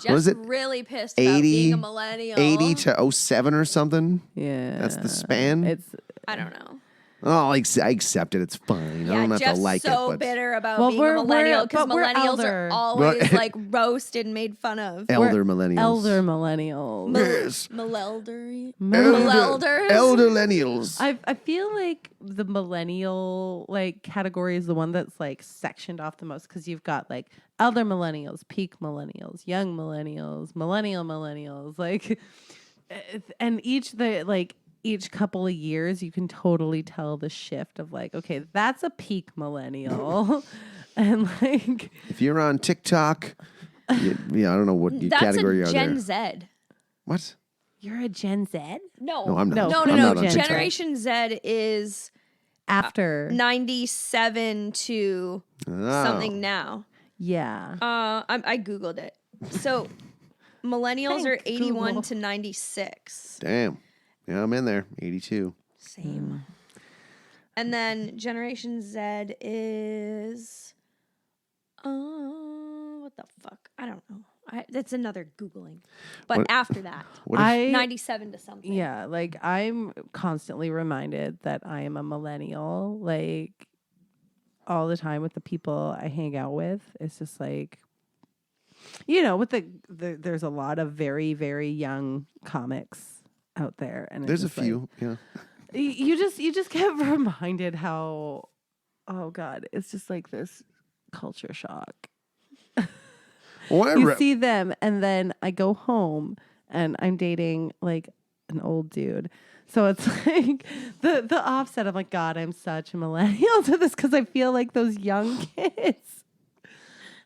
Jeff's is it? really pissed about being a millennial. 80 to 07 or something? Yeah, That's the span? It's I don't know. Oh, I accept it. It's fine. I Yeah, don't have Jeff's to like so it. But bitter about Well, being a we're- millennial because but we're millennials elder. are always But- like roasted and made fun of. elder millennials. elder millennials. Yes. Mileldery. Mil- Elder millennials. I feel like the millennial like category is the one that's like sectioned off the most because you've got like elder millennials, peak millennials, young millennials, millennials, like, and each couple of years you can totally tell the shift of like, okay, that's a peak millennial, and like If you're on TikTok, yeah, I don't know what That's category you a are Gen there. Z. What? you're a Gen Z No, I'm not. No, I'm no, not on Gen- TikTok. Generation Z is after 97 to Oh. something now. yeah. I Googled it. So millennials are Thanks, 81 Google. to 96. Damn. Yeah, I'm in there. 82. Same. And then Generation Z is what the fuck? I don't know. That's another Googling. But What- after that, What if, 97 to something. Yeah, like I'm constantly reminded that I am a millennial, like all the time with the people I hang out with. It's just like, with there's a lot of very, very young comics out there, and it's there's a just like- few. Yeah. you just get reminded how, oh God, it's just like this culture shock. Well, You see them, and then I go home, and I'm dating like an old dude. So it's like the offset. I'm like, God, I'm such a millennial to this because I feel like those young kids.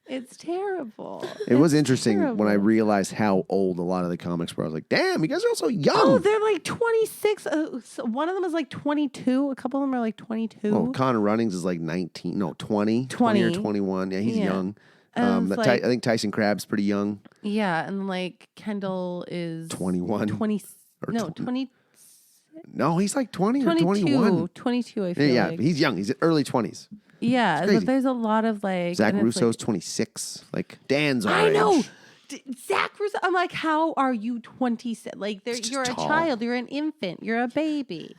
It's terrible. It was It's interesting when I terrible. realized how old a lot of the comics were. I was like, damn, you guys are all so young. Oh, they're like 26. So one of them is like 22. A couple of them are like 22. Oh, Connor Runnings is like 19. No, 20. 20 or 20. 21. Yeah, he's Yeah. young. And it's like- I think Tyson Crab's pretty young. Yeah, and like Kendall is 21 20. or No, 20. 20. No, he's like 20 or 22. 21. 22. I Yeah, feel yeah, like. he's young. He's early 20s. Yeah, crazy. but there's a lot of like Zach and it's Russo's like, 26. Like Dan's our I know. age. Zach Russo. I'm like, how are you 26? Like, just you're a tall. child. You're an infant. You're a baby.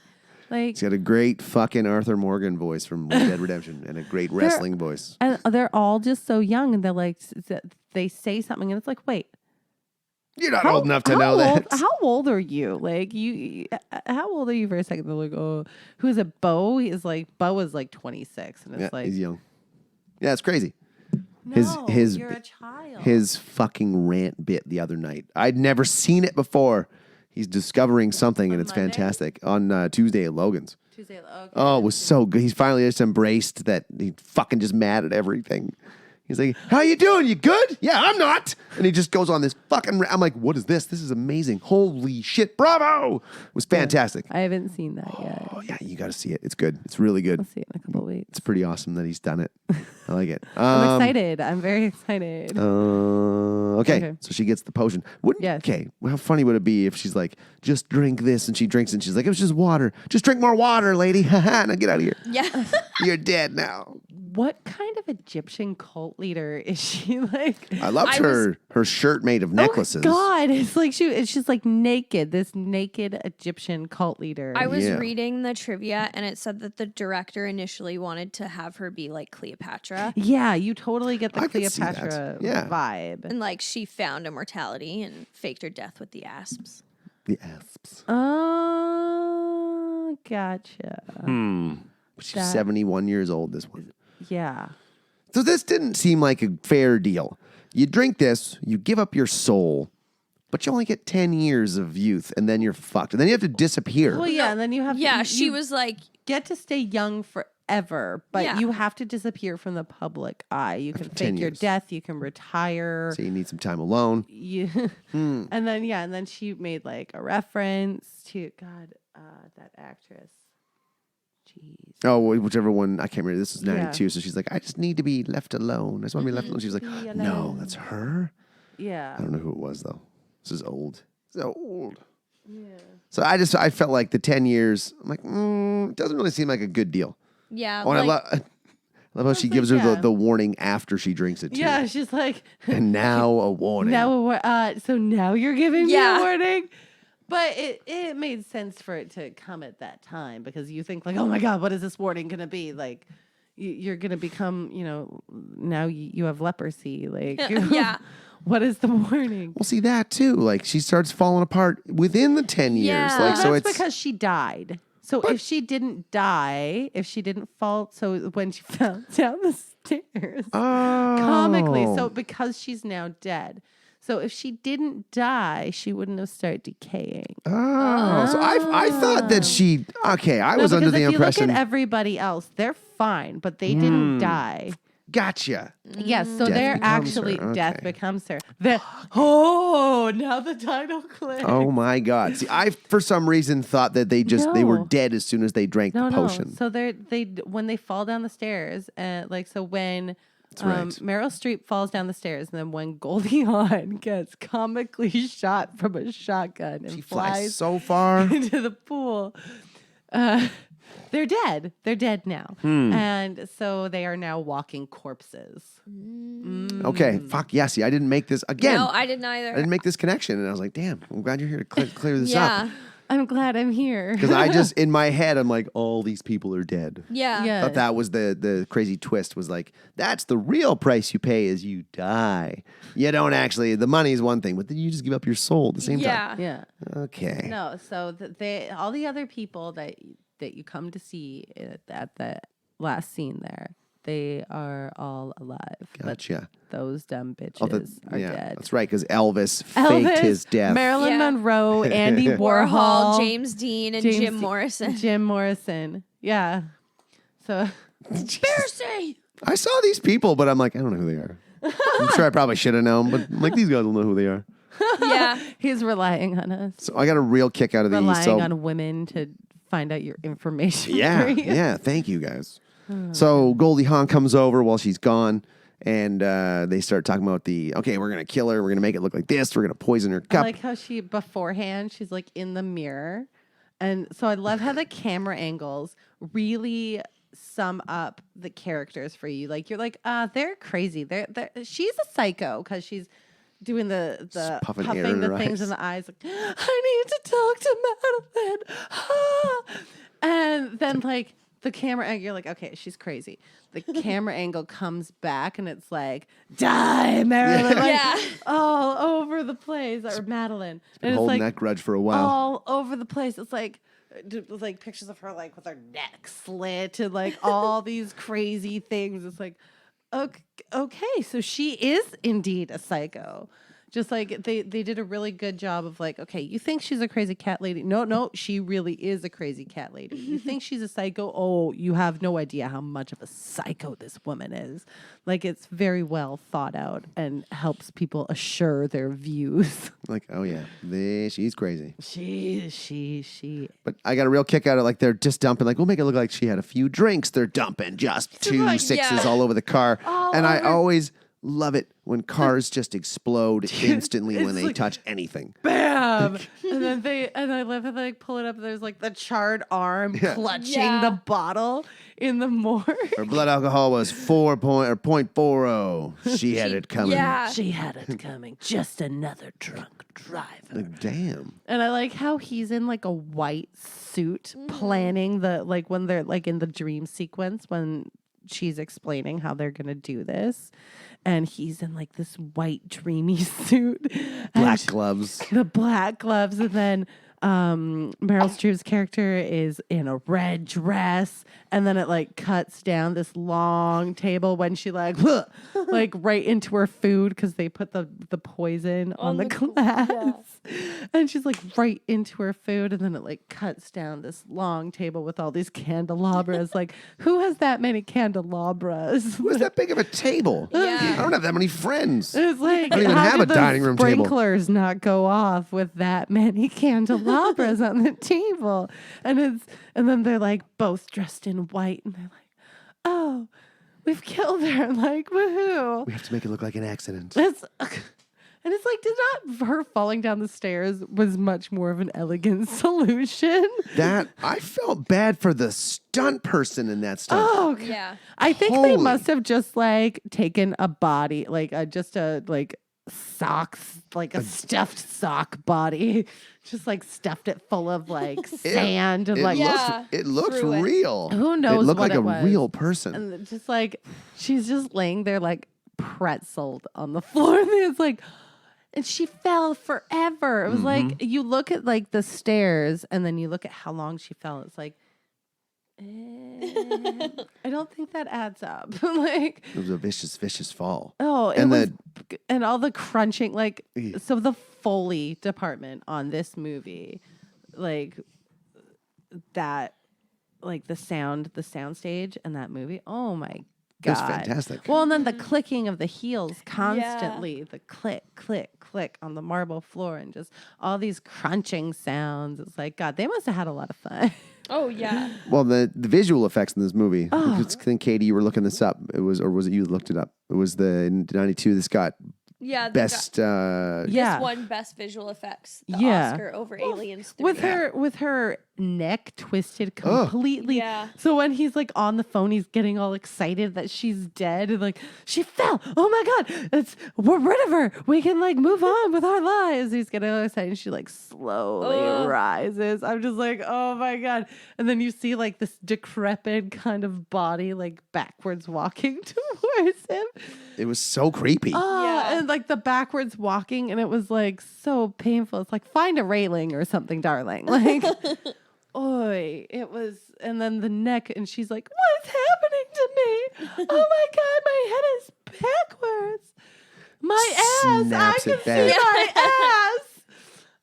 Like, He's got a great fucking Arthur Morgan voice from Red Dead Redemption and a great wrestling voice. and they're all just so young, and they're like, they say something, and it's like, wait, You're not old enough to know old, that. How old are you? Like, how old are you for a second? They're like, oh, who is it? Bo is like 26, and it's Yeah, like, he's young. Yeah, it's crazy. no, his- you're a child. His fucking rant bit the other night. I'd never seen it before. He's discovering something, and On it's Monday? fantastic. On Tuesday at Logan's. Tuesday, okay. Oh, it was so good. He's finally just embraced that he's fucking just mad at everything. He's like, how you doing? You good? Yeah, I'm not. And he just goes on this fucking I'm like, what is this? This is amazing. Holy shit. Bravo. It was fantastic. I haven't seen that yet. Oh, yeah, you got to see it. It's good. It's really good. I'll see it in a couple weeks. It's pretty awesome that he's done it. I like it. I'm excited. I'm very excited. Okay, so she gets the potion. Yes. Okay, well, how funny would it be if she's like, just drink this, and she drinks, and she's like, it was just water. Just drink more water, lady. Now get out of here. Yeah. You're dead now. What kind of Egyptian cult leader is she? Like, I loved her shirt made of necklaces. Oh God, it's like she's like naked. This naked Egyptian cult leader. I was Yeah. reading the trivia and it said that the director initially wanted to have her be like Cleopatra. Yeah, you totally get the I could see that. Cleopatra Yeah. vibe. And like she found immortality and faked her death with the asps. The asps. Oh, gotcha. She's That- 71 years old, this one. Yeah. So this didn't seem like a fair deal. You drink this, you give up your soul, but you only get 10 years of youth, and then you're fucked, and then you have to disappear. Well, yeah, and then you have to, Yeah, you she was like, get to stay young forever, but Yeah. you have to disappear from the public eye. You can 10 fake your years. death. You can retire. So you need some time alone. You, and then she made like a reference to that actress. Jeez. Oh, whichever one, I can't remember. This is 92, Yeah. so she's like, I just need to be left alone. I just want to be left alone. She was like, Be no, alone. that's her? Yeah. I don't know who it was, though. This is old. So old. Yeah. So I felt like the 10 years, I'm like, it doesn't really seem like a good deal. yeah. Oh, and like, I love how she like, gives her yeah. the warning after she drinks it, too. Yeah, she's like, And now a warning. so now you're giving me Yeah. a warning? But it made sense for it to come at that time because you think like, oh my God, what is this warning going to be? Like, you're going to become, now you have leprosy. Like, Yeah. What is the warning? Well, see that, too. Like, she starts falling apart within the 10 years. Yeah. Like, so That's it's... because she died. So if she didn't die, if she didn't fall, so when she fell down the stairs, comically, so because she's now dead. So if she didn't die, she wouldn't have started decaying. Oh, so I thought that she... Okay, I was under because the if impression... you look at everybody else, they're fine, but they didn't die. Gotcha. Yes, so Death they're becomes actually her, death okay. becomes her. Now the title clicks. Oh my God! See, I for some reason thought that they were No. dead as soon as they drank the potion. So they when they fall down the stairs, so when right. Meryl Streep falls down the stairs, and then when Goldie Hawn gets comically shot from a shotgun and She flies flies so far. into the pool, they're dead. They're dead now, and so they are now walking corpses. Okay, fuck yeah. See, I didn't make this again. no, I didn't either. I didn't make this connection, and I was like, damn, I'm glad you're here to clear this yeah. up. I'm glad I'm here. Because I just in my head, I'm like, all these people are dead. Yeah. Yeah. Thought that was the crazy twist. Was like, that's the real price you pay is you die. You don't actually. The money is one thing, but then you just give up your soul at the same time. Yeah. Okay. No, so all the other people that you come to see at the last scene there, they are all alive. But Gotcha. those dumb Oh, bitches are yeah, dead. that's right. Because Elvis faked his death. Marilyn Yeah. Monroe, Andy Warhol, Warhol, James Dean, and James Jim Dean- Morrison. Jim Morrison. Yeah. So Conspiracy. I saw these people, but I'm like, I don't know who they are. I'm sure I probably should have known, but I'm like, these guys will know who they are. Yeah. he's relying on us. So I got a real kick out of these. Relying So on women to find out your information. yeah, for you. yeah. Thank you guys. So Goldie Hawn comes over while she's gone, and they start talking about we're gonna kill her. We're gonna make it look like this. We're gonna poison her I cup. like how she beforehand she's like in the mirror, and so I love how the camera angles really sum up the characters for you. Like you're like, they're crazy. She's a psycho because she's doing the Just puffing air puffing in the her things eyes. in the eyes. Like I need to talk to Madeline. And then like the camera angle, you're like, okay, she's crazy. The camera angle comes back and it's like, die, Marilyn. Like, Yeah. all over the place. Or Madeline. And it's Holding like that grudge for a while. all over the place. It's like pictures of her like with her neck slit and like all these crazy things. It's like, okay, so she is indeed a psycho. Just like they did a really good job of like, okay, you think she's a crazy cat lady? No, she really is a crazy cat lady. You think she's a psycho? Oh, you have no idea how much of a psycho this woman is. Like it's very well thought out and helps people assure their views. Like, oh yeah, she's crazy. She. But I got a real kick out of like they're just dumping. Like we'll make it look like she had a few drinks. They're dumping just two like, sixes yeah. all over the car, All and I over. always love it when cars just explode instantly when It's they like- touch anything. Bam! and then I love how they like pull it up. There's like the charred arm clutching Yeah. the bottle in the morgue. Her blood alcohol was 0.40. She had it coming. Yeah. She had it coming. Just another drunk driver. Like, damn. And I like how he's in like a white suit planning the like when they're like in the dream sequence when she's explaining how they're gonna do this. And he's in like this white dreamy suit. Black And gloves. the black gloves, and then Meryl Streep's character is in a red dress, and then it like cuts down this long table when she like right into her food because they put the poison on the glass, and she's like right into her food, and then it like cuts down this long table with all these candelabras. Like, who has that many candelabras? Who's that big of a table? Yeah. I don't have that many friends. It's like, I don't even how have did a dining room table. sprinklers not go off with that many candelabras on the table? And then they're like both dressed in white, and they're like, oh, we've killed her. Like, woohoo. We have to make it look like an accident. And it's like, did not her falling down the stairs was much more of an elegant solution? That I felt bad for the stunt person in that stunt. Oh, Yeah. I think Holy. they must have just like taken a body, like just a like socks, like a stuffed sock body, just like stuffed it full of like sand and It like Yeah. it looked threw it. real. Who knows It looked what like it a was. real person. and just like she's just laying there like pretzeled on the floor. And it's like, and she fell forever. It was like you look at like the stairs and then you look at how long she fell. It's like, I don't think that adds up. Like, It was a vicious, vicious fall. oh, it And was, and all the crunching, like, so the Foley department on this movie, like that, like the sound stage and that movie. Oh my God. It was fantastic. Well, and then the clicking of the heels constantly, the click, click, click on the marble floor, and just all these crunching sounds. It's like, God, they must have had a lot of fun. Oh yeah. Well, the visual effects in this movie. Oh. I think, Katie, you were looking this up. It was, or was it you that looked it up? It was the 92. This got Yeah. they best. got- Yeah. This won best visual effects. The Yeah. Oscar over Aliens 3. with her neck twisted completely. Yeah. So when he's like on the phone, he's getting all excited that she's dead and like she fell. Oh my God, we're rid of her. We can like move on with our lives. He's getting all excited, and she like slowly rises. I'm just like, oh my God. And then you see like this decrepit kind of body like backwards walking towards him. It was so creepy. Yeah. And like the backwards walking, and it was like so painful. It's like, find a railing or something, darling. Like, oi, it was. And then the neck, and she's like, what's happening to me? Oh my God, my head is backwards. My ass, Snaps I it can see back. my ass.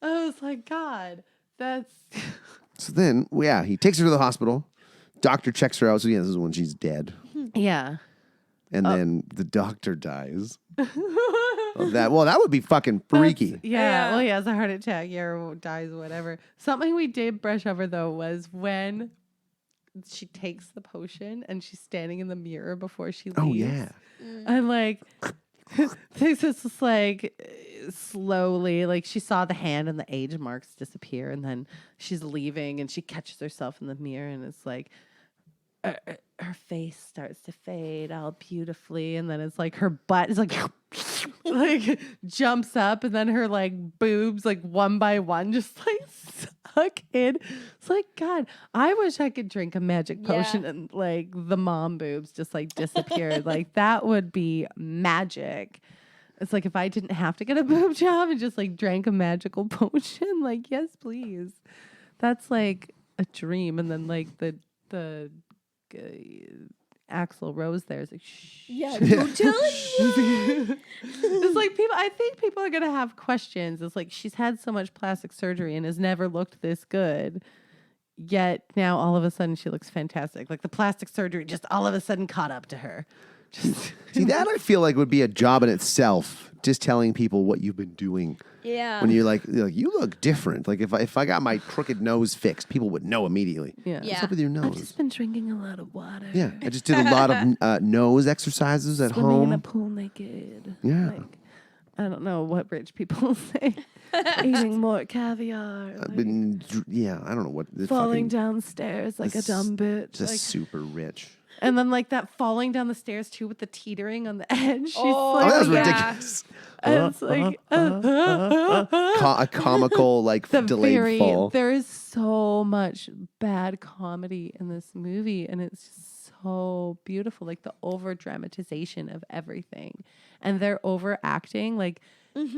I was like, God, that's. So then, yeah, he takes her to the hospital. Doctor checks her out. So yeah, this is when she's dead. Yeah. And then the doctor dies. Of that. Well, that would be fucking freaky. Yeah, well, he has a heart attack, or dies, whatever. Something we did brush over, though, was when she takes the potion and she's standing in the mirror before she leaves. Oh, yeah. And, like, this is just, like, slowly, like, she saw the hand and the age marks disappear, and then she's leaving, and she catches herself in the mirror, and it's like, her face starts to fade all beautifully, and then it's like her butt is like like jumps up, and then her like boobs like one by one just like suck in. It's like, God, I wish I could drink a magic potion and like the mom boobs just like disappeared. Like, that would be magic. It's like, if I didn't have to get a boob job and just like drank a magical potion, like, yes, please. That's like a dream. And then like the Axl Rose there is like, shh. Yeah, don't tell anyone. It's like, I think people are gonna have questions. It's like, she's had so much plastic surgery and has never looked this good, yet now all of a sudden she looks fantastic. Like, the plastic surgery just all of a sudden caught up to her. Just See, that I feel like would be a job in itself. Just telling people what you've been doing. Yeah. When you're like, you look different. Like, if I got my crooked nose fixed, people would know immediately. yeah. What's up with your I've nose? just been drinking a lot of water. Yeah, I just did a lot of nose exercises at Swimming in a home. pool naked. Yeah. Like, I don't know what rich people say. Eating more caviar. I've like, been, yeah, I don't know what. falling downstairs like a dumb bitch. Just Like, super rich. and then like that falling down the stairs too with the teetering on the edge. She's Oh, like, Oh, that was yeah. ridiculous. and it's like A comical, like, delayed fall. there is so much bad comedy in this movie, and it's just so beautiful. Like, the over dramatization of everything, and they're overacting. Like,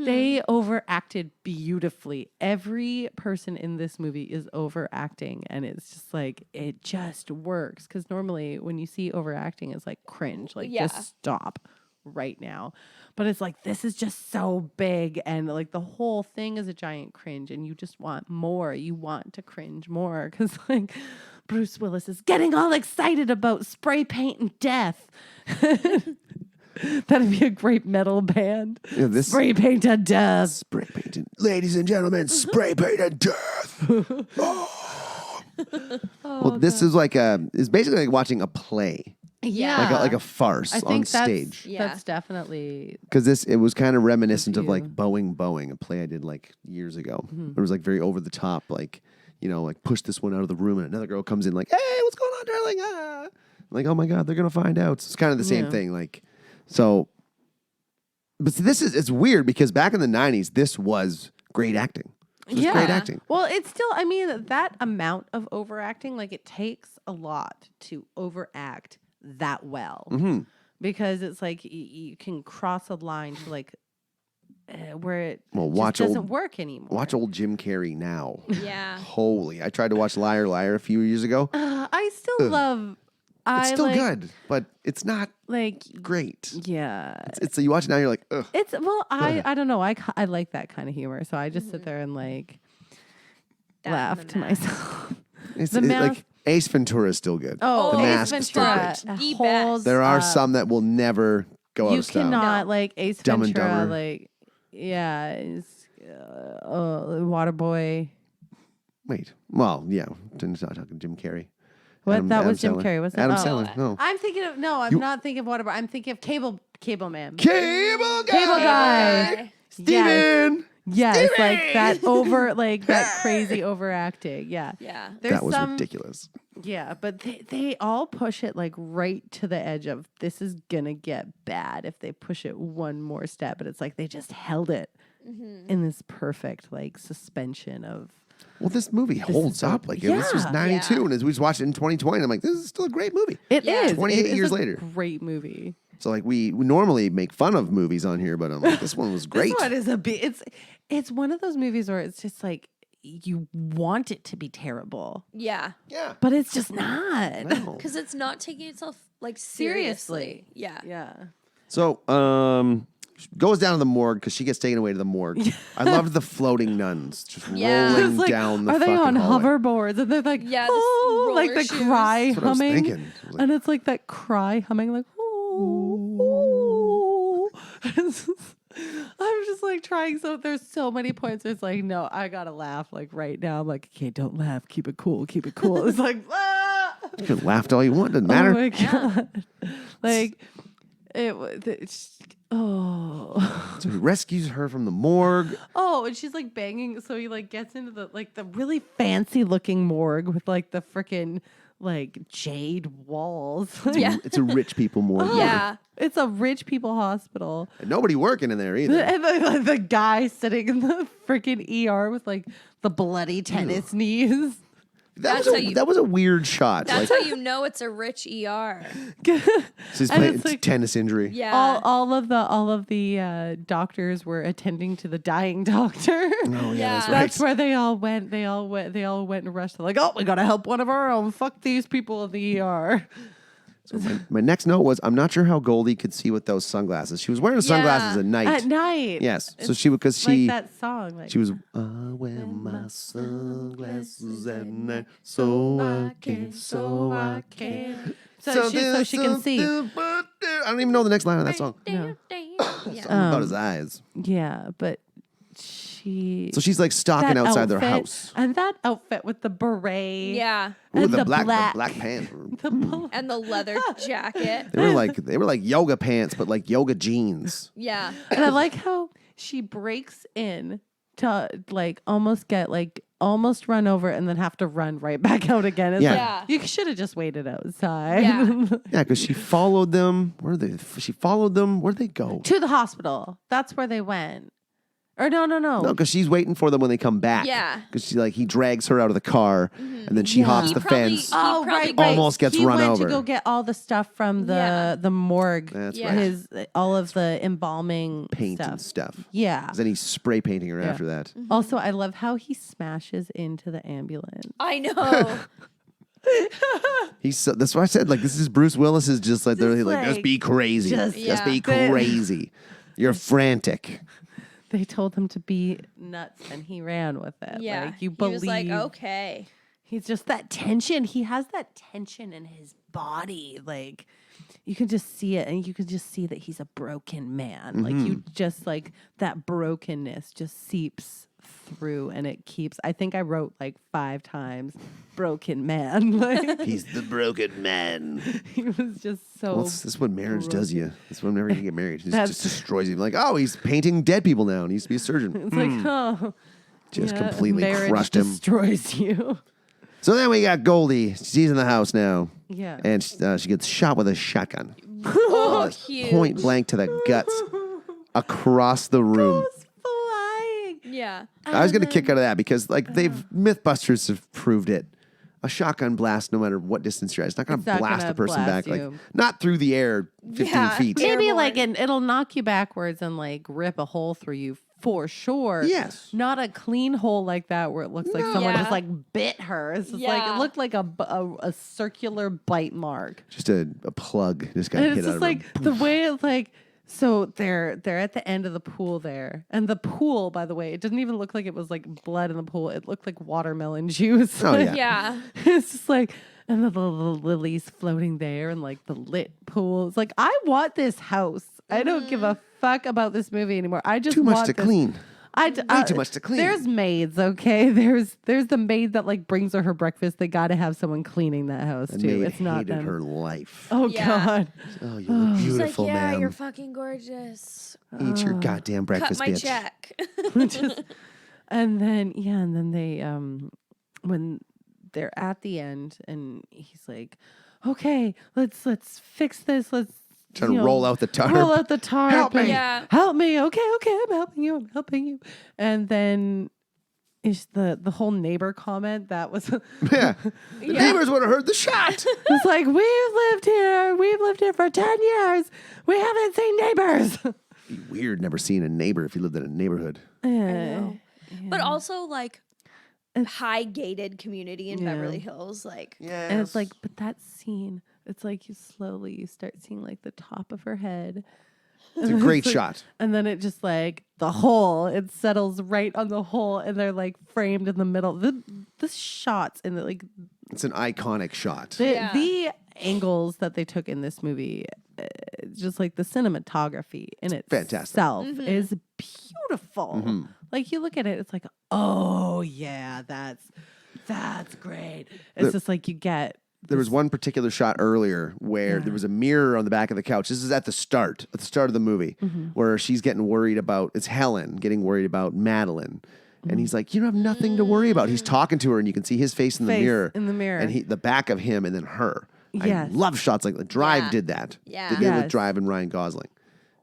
They overacted beautifully. Every person in this movie is overacting, and it's just like it just works. Because normally when you see overacting, it's like cringe, like just stop right now. But it's like this is just so big, and like the whole thing is a giant cringe, and you just want more. You want to cringe more because like Bruce Willis is getting all excited about spray paint and death. That'd be a great metal band. Yeah, this Spray paint and death. spray painted, ladies and gentlemen, spray painted death. Well, this is like it's basically like watching a play, Yeah. like a farce I on think stage. That's definitely Because it was kind of reminiscent of like Boeing, a play I did like years ago. It was like very over the top, like like push this one out of the room, and another girl comes in like, "Hey, what's going on, darling?" Ah. Like, oh my god, they're gonna find out. So it's kind of the same thing, like so. But this is it's weird because back in the '90s, this was great acting. It was great acting. Well, it's still, I mean, that amount of overacting, like it takes a lot to overact that well. Because it's like you can cross a line to like where it just doesn't work anymore. Watch old Jim Carrey now. Yeah. Holy. I tried to watch Liar Liar a few years ago. I still love. It's still good, but it's not like great. Yeah. It's you watch it now, you're like, ugh. It's well, I don't know. I like that kind of humor, so I just sit there and like laugh to myself. It's The Mask- like Ace Ventura is still good. Oh, The Ace Mask is still Ventura great. The holds There are up. some that will never go out You of style. cannot like Ace Dumb and Ventura, Dumber. like it's Waterboy. Wait. Well, yeah. Not talking Jim Carrey. What that was Jim Sandler. Carrey? Was that Adam oh. Sandler. No. I'm thinking of I'm not thinking of Waterboy. I'm thinking of Cable Man. Cable Guy. Cable Guy. Steven. Yes, like that over, like that crazy overacting. Yeah. Yeah. There's That was some, ridiculous. Yeah, but they all push it like right to the edge of this is gonna get bad if they push it one more step. But it's like they just held it in this perfect like suspension of. Well, this movie holds up. Like this was Yeah. 92, Yeah. and as we just watched it in 2020, I'm like, this is still a great movie. It is 28 It is years a later. Great movie. So like we normally make fun of movies on here, but I'm like, this one was great. This one is it's one of those movies where it's just like you want it to be terrible, Yeah. Yeah. but it's just not. No. Because it's not taking itself like Seriously. seriously. Yeah. Yeah. So goes down to the morgue because she gets taken away to the morgue. I loved the floating nuns just Yeah. rolling It's like, down the are they fucking on hallway. hoverboards and they're like, Yeah, the oh, like the roller shoes. cry That's what I was humming, thinking. I was like, and it's like that cry humming, like oh. I'm just like trying. So there's so many points. It's like, no, I gotta laugh like right now. I'm like, okay, don't laugh. Keep it cool. Keep it cool. It's like, ah! you can laugh all you want, doesn't matter. Oh my god. Like it was. Oh. So he rescues her from the morgue. Oh, and she's like banging. So he like gets into the really fancy looking morgue with like the freaking like jade walls. Yeah. It's a rich people morgue. Yeah. It's a rich people hospital. And nobody working in there either. And the guy sitting in the freaking ER with like the bloody tennis knees. That's how you- That was a weird shot. That's Like, how you know it's a rich ER. she's and playing it's like- tennis injury. Yeah. All of the doctors were attending to the dying doctor. Oh yeah, that's Yeah. right. That's where they all went. They all went and rushed. They're like, oh, we gotta help one of our own. Fuck these people in the ER. So my next note was, I'm not sure how Goldie could see with those sunglasses. She was wearing sunglasses at night. At night. Yes. So It's she because she like that song. Like, she was I wear my sunglasses at night so I can so she can see. I don't even know the next line of that song. No. Yeah. Something about his eyes. Yeah, but she. So she's like stalking that outside their outfit- house. and that outfit with the beret. Yeah. Ooh, and the the black black. pants. And the leather jacket. They were like yoga pants, but like yoga jeans. Yeah. And I like how she breaks in to like almost run over and then have to run right back out again. It's Yeah. like, Yeah. you should have just waited outside. Yeah. Yeah, because she followed them. She followed them. Where'd they go? To the hospital. That's where they went. Or no. No, because she's waiting for them when they come back. Yeah. Because he drags her out of the car, and then she hops He the probably- fence. he probably Almost gets he run went over. to go get all the stuff from the morgue. That's Yeah. right. All of the embalming Paint stuff. and stuff. Yeah. 'Cause then he's spray painting her after that. Also, I love how he smashes into the ambulance. I know. That's why I said, like, this is Bruce Willis is just like, they're like, just like, be crazy. just- Just be Yeah. crazy. You're frantic. They told him to be nuts, and he ran with it. Yeah. Like, you He believe. was like, okay. He's just that tension. He has that tension in his body. Like, you can just see it, and you can just see that he's a broken man. Like, you just, like, that brokenness just seeps through, and it keeps. I think I wrote like 5 times broken man. Like, He's the broken man. he was just so. Well, this is what marriage does you. That's whenever you get married. It That's- just destroys you. Like, oh, he's painting dead people now, and he used to be a surgeon. It's like, oh. Just yeah, completely marriage crushed him. destroys you. So then we got Goldie. She's in the house now. Yeah. And she gets shot with a shotgun. Oh, cute. Point blank to the guts across the room. Goes flying. Yeah. I was going to kick out of that because, like, Mythbusters have proved it. A shotgun blast, no matter what distance you're at, it's not going It's to not blast gonna a person blast back. Like, you. not through the air 15 Yeah. feet. Maybe like Airborne. it'll knock you backwards and like rip a hole through you for sure. Yes. Not a clean hole like that where it looks like someone Yeah. just like bit her. It's just like Yeah. it looked like a circular bite mark. Just a plug just got And hit it's out just of like her. the way it's like so they're at the end of the pool there. And the pool, by the way, it didn't even look like it was like blood in the pool. It looked like watermelon juice. Oh, Like, yeah. Yeah. It's just like, and the lilies floating there and like the lit pool. It's like, I want this house. I don't give a fuck about this movie anymore. I just Too much want to this. clean. Way too much to clean. There's maids, okay? There's the maid that like brings her breakfast. They got to have someone cleaning that house And too. Maid It's not hated them. her life. Oh Yeah. God. Oh, you look She's beautiful, like, yeah, ma'am. you're fucking gorgeous. Eat your goddamn Cut breakfast, my bitch. check. And then they when they're at the end and he's like, okay, let's fix this. Let's Trying to roll out the tarp. Roll out the tarp. Help me. and Yeah. Help me. Okay, I'm helping you. And then is the whole neighbor comment that was Yeah. The neighbors would have heard the shot. it's like we've lived here for 10 years. We haven't seen neighbors. Be weird never seeing a neighbor if you lived in a neighborhood. But also like high gated community in Beverly Hills. Like Yeah. And it's like, but that scene, it's like you start seeing like the top of her head. It's a great shot. And then it just like the hole, it settles right on the hole and they're like framed in the middle. The shots and like It's an iconic shot. the angles that they took in this movie, just like the cinematography in itself is beautiful. Like you look at it, it's like, oh yeah, that's great. It's just like you get. There was one particular shot earlier where there was a mirror on the back of the couch. This is at the start of the movie, where she's getting worried about, it's Helen getting worried about Madeline. And he's like, you don't have nothing to worry about. He's talking to her and you can see his face in the mirror. And the back of him and then her. Yes. I love shots like that. Drive Yeah. did that. Yeah. They did it with Yes. Drive and Ryan Gosling.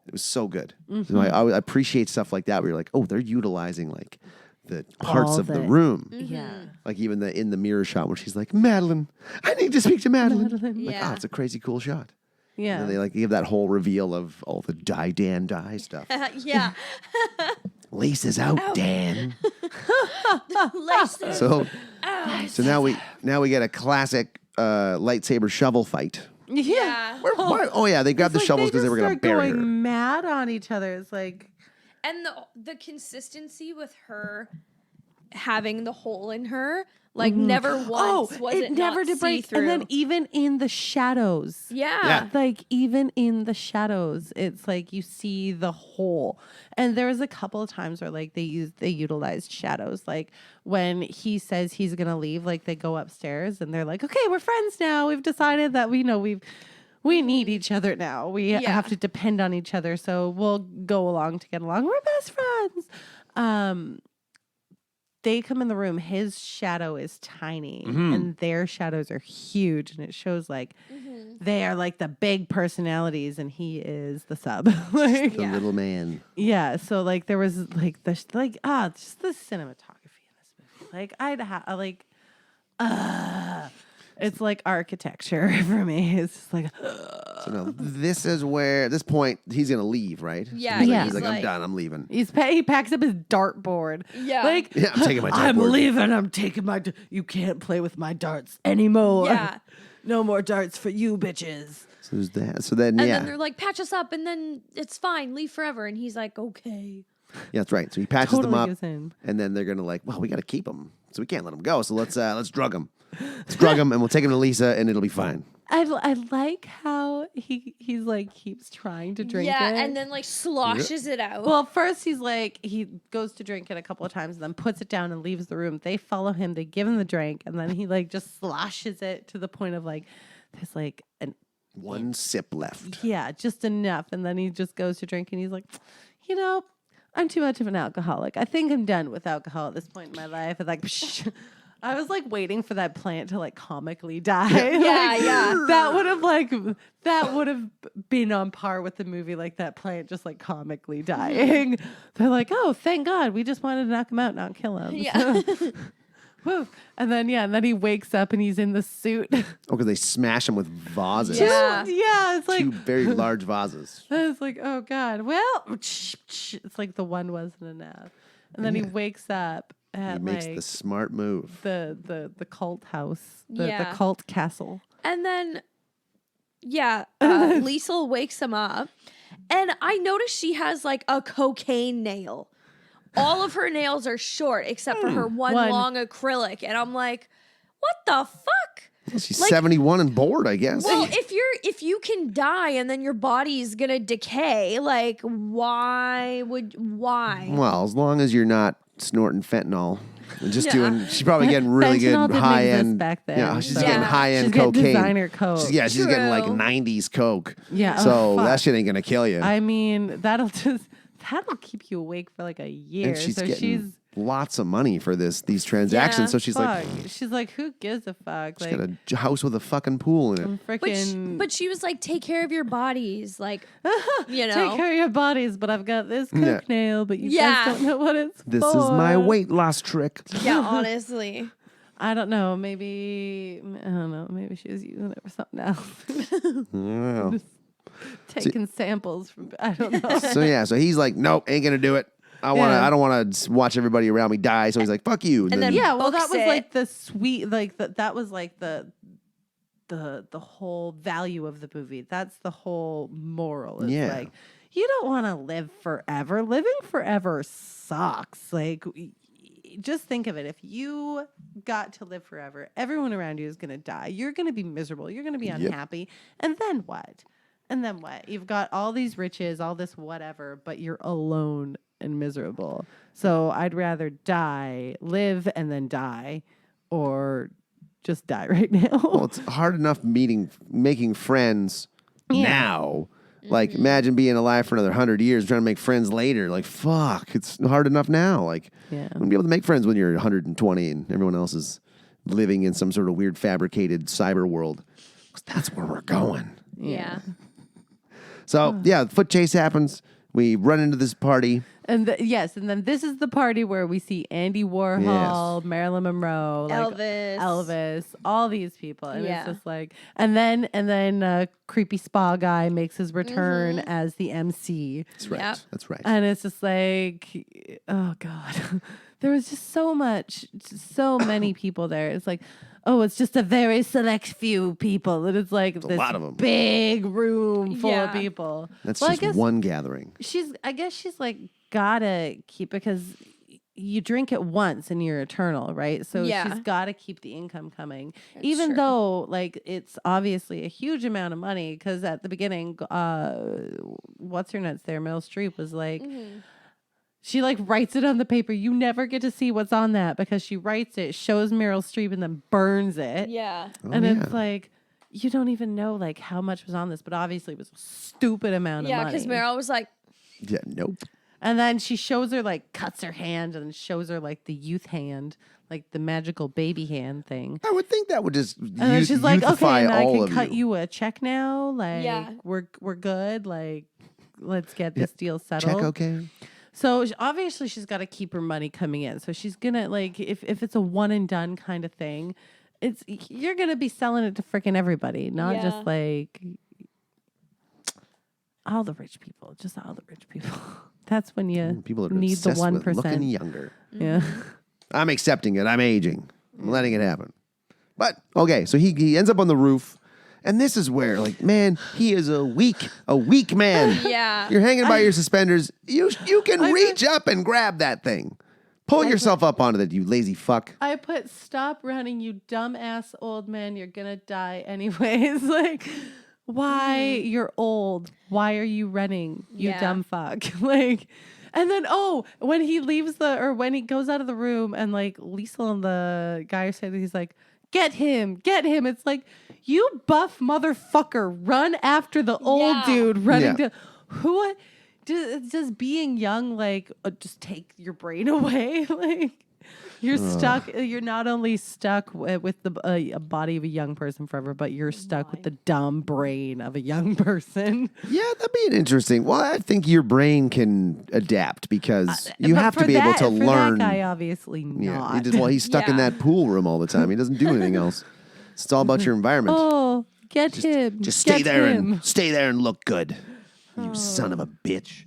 It was so good. So I appreciate stuff like that where you're like, oh, they're utilizing like the parts All of the the- room. Yeah. Like even in the mirror shot where she's like, Madeline, I need to speak to Madeline. Like, Yeah. oh, it's a crazy cool shot. Yeah. And they like give that whole reveal of all the die stuff. yeah. Laces out, Dan. Laces. So now we get a classic lightsaber shovel fight. Yeah. Why? Oh yeah, they grabbed the It's like shovels because they were going to just start bury her. going mad on each other. It's like And the consistency with her having the hole in her, like never once was it never not did break. see-through. And then even in the shadows. yeah. Like even in the shadows, it's like you see the hole. And there was a couple of times where like they utilized shadows. Like when he says he's gonna leave, like they go upstairs and they're like, okay, we're friends now. We've decided that we need each other now. We Yeah. have to depend on each other. So we'll go along to get along. We're best friends. they come in the room, his shadow is tiny and their shadows are huge. And it shows like they are like the big personalities and he is the sub. Like, The little man. yeah. So like there was like just the cinematography in this movie. Like it's like architecture for me. It's just like, So no, this is where at this point he's gonna leave, right? Yeah, He's yeah. he's like, I'm like- done. I'm leaving. he packs up his dartboard. Yeah. Like, Yeah, I'm taking my I'm dartboard. leaving. I'm taking my. You can't play with my darts anymore. Yeah. No more darts for you, bitches. So there's that. So then, And yeah, then they're like, patch us up, and then it's fine. Leave forever. And he's like, okay. yeah, that's right. So he patches them Totally up, gives in. and then they're gonna like, well, we got to keep him, so we can't let him go. So let's drug him. Let's drug him, and we'll take him to Lisa, and it'll be fine. I like how he's like keeps trying to drink Yeah, it. and then like sloshes it out. Well, first he's like, he goes to drink it a couple of times and then puts it down and leaves the room. They follow him, they give him the drink, and then he like just sloshes it to the point of like, there's like One sip left. yeah, just enough. And then he just goes to drink and he's like, you know, I'm too much of an alcoholic. I think I'm done with alcohol at this point in my life. And like, psh, I was like waiting for that plant to like comically die. Yeah. That would have been on par with the movie, like that plant just like comically dying. They're like, oh, thank God, we just wanted to knock him out, not kill him. Yeah. Woo. And then he wakes up and he's in the suit. Oh, because they smash him with vases. Yeah. Yeah, it's like Two very large vases. I was like, oh God. Well, it's like the one wasn't enough. And then he wakes up at He makes like the smart move. the cult house, the Yeah. cult castle. And then, Liesl wakes him up. And I noticed she has like a cocaine nail. All of her nails are short except for her one One. long acrylic. And I'm like, what the fuck? She's like- 71 and bored, I guess. Well, if you can die and then your body's gonna decay, like why? Well, as long as you're not snorting fentanyl and just Yeah. doing, she's probably getting really good Fentanyl didn't high exist end. back then, Yeah, she's so- getting Yeah. high end She's getting cocaine. designer coke. She's getting like True. 90s coke. Yeah, So fuck. that shit ain't gonna kill you. I mean, that'll keep you awake for like a year. and she's so getting she's lots of money for these transactions. Yeah. So she's like, fuck. She's like, who gives a fuck? she's Like, got a house with a fucking pool in it. freaking. But she was like, take care of your bodies, like you know. Take care of your bodies, but I've got this coke Yeah. nail, but you Yeah. guys don't know what it's This for. is my weight loss trick. Yeah, honestly. I don't know. Maybe she was using it for something else. Wow. Taking samples from. I don't know. So yeah, so he's like, nope, ain't gonna do it. I don't want to watch everybody around me die. So he's like, fuck you. And then Yeah, well, that books was it. like the sweet, like that was like the whole value of the movie. That's the whole moral. It's Yeah. like you don't want to live forever. Living forever sucks. Like just think of it. If you got to live forever, everyone around you is going to die. You're going to be miserable. You're going to be unhappy. And then what? And then what? You've got all these riches, all this whatever, but you're alone and miserable. So I'd rather live and then die, or just die right now. Well, it's hard enough making friends now. Like, imagine being alive for another 100 years, trying to make friends later. Like, fuck, it's hard enough now. Like, Yeah. you wouldn't be able to make friends when you're 120 and everyone else is living in some sort of weird fabricated cyber world. 'Cause that's where we're going. Yeah. So, yeah, the foot chase happens. We run into this party. And then this is the party where we see Andy Warhol, Marilyn Monroe, like Elvis, all these people, and Yeah. it's just like, and then creepy spa guy makes his return as the MC, That's right. Yep. That's right. and it's just like, oh God, there was just so many people there. It's like, oh, it's just a very select few people, and it's like this lot of 'em. big room full of Yeah. people. That's Well, I just guess one gathering. I guess she's like gotta keep, because you drink it once and you're eternal, right? So Yeah. she's gotta keep the income coming, That's even true. though like it's obviously a huge amount of money. Because at the beginning, what's her nuts there, Meryl Streep was like. Mm-hmm. She like writes it on the paper. You never get to see what's on that because she writes it, shows Meryl Streep, and then burns it. Yeah. And yeah. it's like, you don't even know like how much was on this, but obviously it was a stupid amount of Yeah, money. because Meryl was like, Yeah, nope. And then she shows her like cuts her hand and shows her like the youth hand, like the magical baby hand thing. I would think that would just And then she's like, okay, youthify and I all can of cut you. you a check now. Like Yeah. we're good. Like let's get this deal settled. Check okay. So obviously she's got to keep her money coming in. So she's gonna like if it's a one and done kind of thing, you're gonna be selling it to freaking everybody, not Yeah. just like all the rich people. Just all the rich people. That's when you People are need the obsessed with 1%. looking younger. Yeah. I'm accepting it. I'm aging. I'm letting it happen. But okay, so he ends up on the roof, and this is where, like, man, he is a weak man. Yeah. You're hanging by your suspenders. You can reach up and grab that thing. Pull yourself up onto it, you lazy fuck. I put stop running, you dumbass old man. You're gonna die anyways. Like, why you're old? Why are you running? You Yeah. dumb fuck. Like, and then when he leaves when he goes out of the room and like Lisa and the guy are saying, he's like, get him. It's like, you buff motherfucker, run after the old Yeah. dude running Yeah. to who. Does being young like just take your brain away? Like you're stuck. You're not only stuck with the a body of a young person forever, but you're stuck with the dumb brain of a young person. Yeah, that'd be an interesting. Well, I think your brain can adapt because you But have to for be able that- to for learn. That guy, obviously Yeah, not. he's stuck in Yeah. that pool room all the time. He doesn't do anything else. It's all about your environment. Oh, get him! Just stay Get there him. and stay there and look good. You son of a bitch.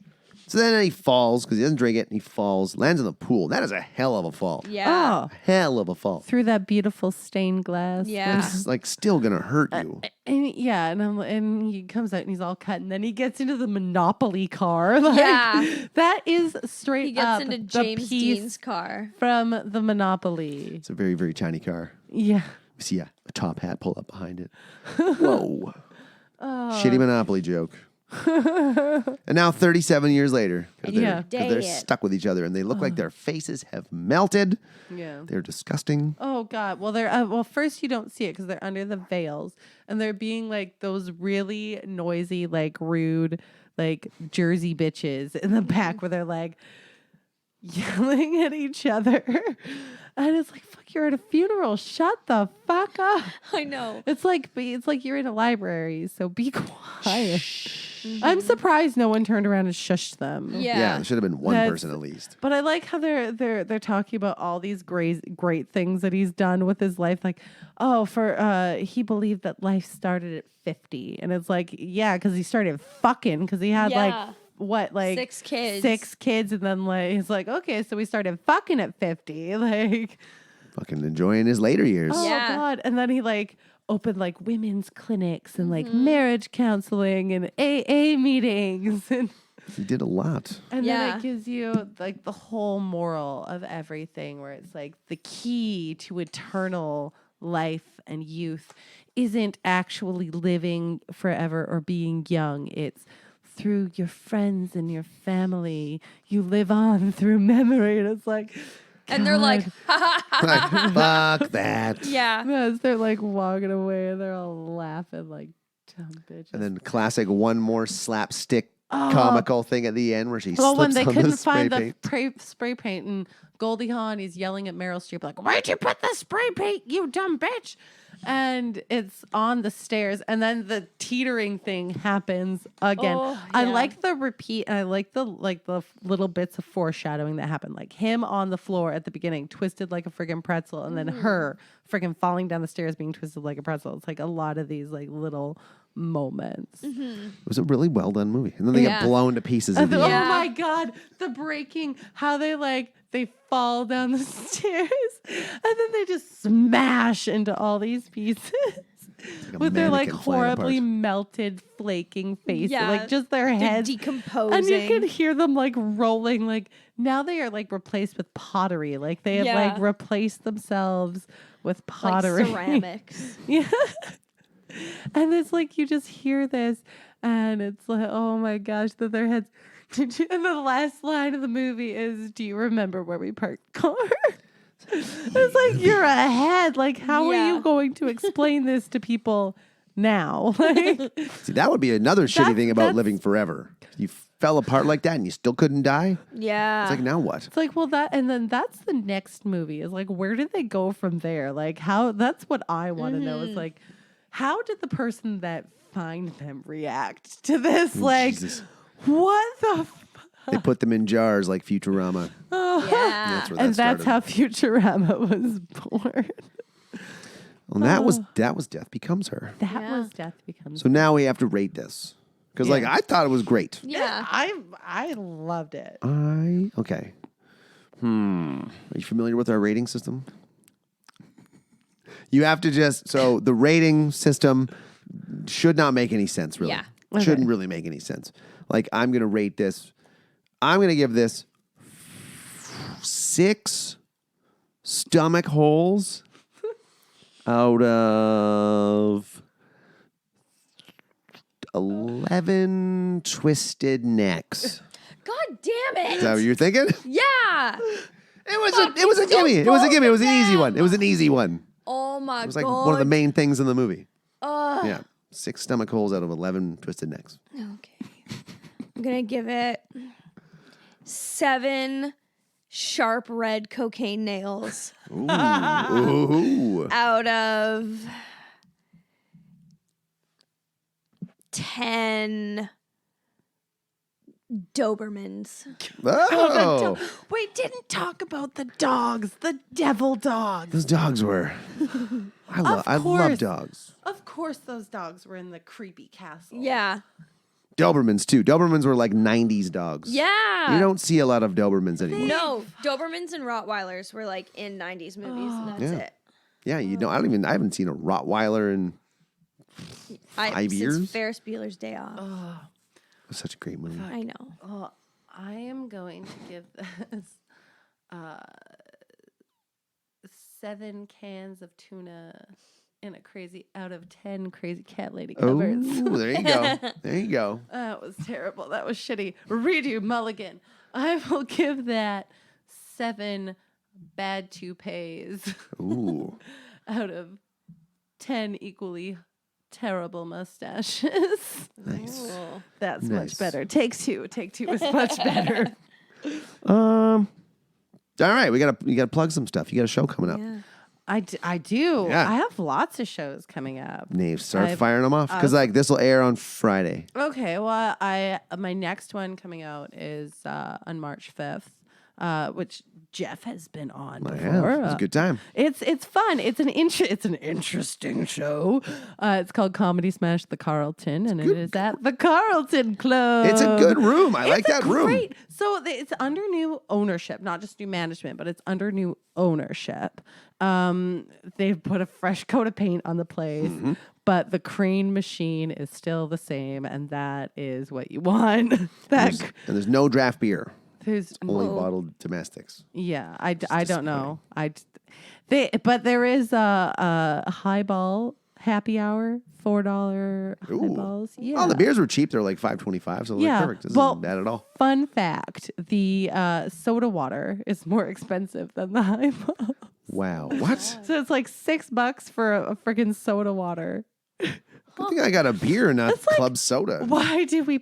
So then he falls because he doesn't drink it. And he falls, lands in the pool. That is a hell of a fall. Yeah. Oh, Hell of a fall. through that beautiful stained glass. Yeah. It's like still gonna hurt you. And he comes out and he's all cut, and then he gets into the Monopoly car. Like, Yeah. that is straight He gets up into the James piece Dean's car. from the Monopoly. It's a very, very tiny car. Yeah. You see a top hat pull up behind it. Whoa. Shitty Monopoly joke. And now 37 years later, 'cause Yeah. they're stuck with each other and they look like their faces have melted. Yeah. They're disgusting. Oh God! Well, first you don't see it because they're under the veils, and they're being like those really noisy, like rude, like Jersey bitches in the back where they're like yelling at each other, and it's like, fuck, you're at a funeral. Shut the fuck up. I know. It's like you're in a library, so be quiet. I'm surprised no one turned around and shushed them. Yeah. There should have been one That's- person at least. But I like how they're talking about all these great things that he's done with his life. Like, he believed that life started at 50, and it's like, yeah, because he started fucking because he had Yeah. like 6 kids. 6 kids, and then like he's like, okay, so we started fucking at 50, like, Fucking enjoying his later years. oh Yeah. God, and then he like opened like women's clinics and like marriage counseling and AA meetings and. He did a lot. And Yeah. then it gives you like the whole moral of everything, where it's like the key to eternal life and youth isn't actually living forever or being young. It's through your friends and your family. You live on through memory. And it's like, And they're like, God. Like, fuck that. yeah. Yes, they're like walking away and they're all laughing like dumb bitches. And then classic one more slapstick comical thing at the end where she Well, when slips they on couldn't the spray find paint. the spray paint, and Goldie Hawn, he's yelling at Meryl Streep like, "Where'd you put the spray paint, you dumb bitch?" And it's on the stairs, and then the teetering thing happens again. Oh, I yeah. like the repeat, and I like the little bits of foreshadowing that happen, like him on the floor at the beginning, twisted like a friggin' pretzel, and then her friggin' falling down the stairs, being twisted like a pretzel. It's like a lot of these like little moments. It was a really well done movie. And then they Yeah. get blown to pieces at the Oh end. Yeah. my God, the breaking, how they fall down the stairs and then they just smash into all these pieces Like a with their like mannequin flying horribly apart. melted, flaking faces, Yeah. like just their They're heads. decomposing. And you can hear them like rolling, like now they are like replaced with pottery. Like they have Yeah. like replaced themselves with like pottery. ceramics. Yeah. And it's like you just hear this, and it's like, oh my gosh, that their heads. And the last line of the movie is, "Do you remember where we parked the car?" It's like you're ahead. Like, how are Yeah. you going to explain this to people now? Like, See, that would be another shitty thing about that's- living forever. You fell apart like that and you still couldn't die. Yeah. It's like, now what? It's like, well, and then that's the next movie is like, where did they go from there? Like, how, that's what I want to know is like, how did the person that find them react to this? Like, Jesus. what the They put them in jars like Futurama. yeah. That's where that and that's started. how Futurama was born. Well, that was Death Becomes Her. That Yeah. was Death Becomes. So now we have to rate this. Because like Yeah. I thought it was great. Yeah. I loved it. Okay. Are you familiar with our rating system? You have to so the rating system should not make any sense, really. Yeah. Okay. Shouldn't really make any sense. Like, I'm going to rate this. I'm going to give this 6 stomach holes out of 11 twisted necks. God damn it. Is that what you're thinking? Yeah. It was a gimme. It was a gimme. It was an easy one. It was an easy one. Oh my god. It was like one of the main things in the movie. Yeah. 6 stomach holes out of 11 twisted necks. Okay. I'm going to give it 7 sharp red cocaine nails Ooh. out of 10 Dobermans. Oh. We didn't talk about the dogs, the devil dogs. Those dogs were. I love course. dogs. Of course, those dogs were in the creepy castle. Yeah. Dobermans, too. Dobermans were like 90s dogs. Yeah. You don't see a lot of Dobermans anymore. No, Dobermans and Rottweilers were like in 90s movies and that's Yeah. it. Yeah, you know, I haven't seen a Rottweiler in 5 years. Since Ferris Bueller's Day Off. It was such a great movie. I know. Oh, I am going to give this 7 cans of tuna in a crazy out of 10 crazy cat lady Oh, covers. there you go. There you go. That was terrible. That was shitty. Redo mulligan. I will give that 7 bad toupees Ooh. out of 10 equally terrible mustaches. Nice. That's Nice. much better. Take 2. Take 2 is much better. All right, we gotta plug some stuff. You got a show coming up. Yeah. I do. Yeah. I have lots of shows coming up. Nave, start I've- firing them off because like this will air on Friday. Okay, well, my next one coming out is on March 5th, which Jeff has been on before. Yeah, it was a good time. It's fun. It's an interesting show. It's called Comedy Smash the Carlton, and it is at the Carlton Club. It's a good room. I like that room. Great. So it's under new ownership, not just new management, but it's under new ownership. They've put a fresh coat of paint on the place, but the crane machine is still the same, and that is what you want. And there's no draft beer. There's Only bottled domestics. yeah, I don't know. But there is a highball happy hour, $4 highballs. Yeah. Oh, the beers were cheap. They're like $5.25, so Yeah. like perfect. This Well, isn't bad at all. Fun fact: the soda water is more expensive than the highball. Wow. What? So it's like $6 for a freaking soda water. Good thing I got a beer, not That's like- club soda. Why do we?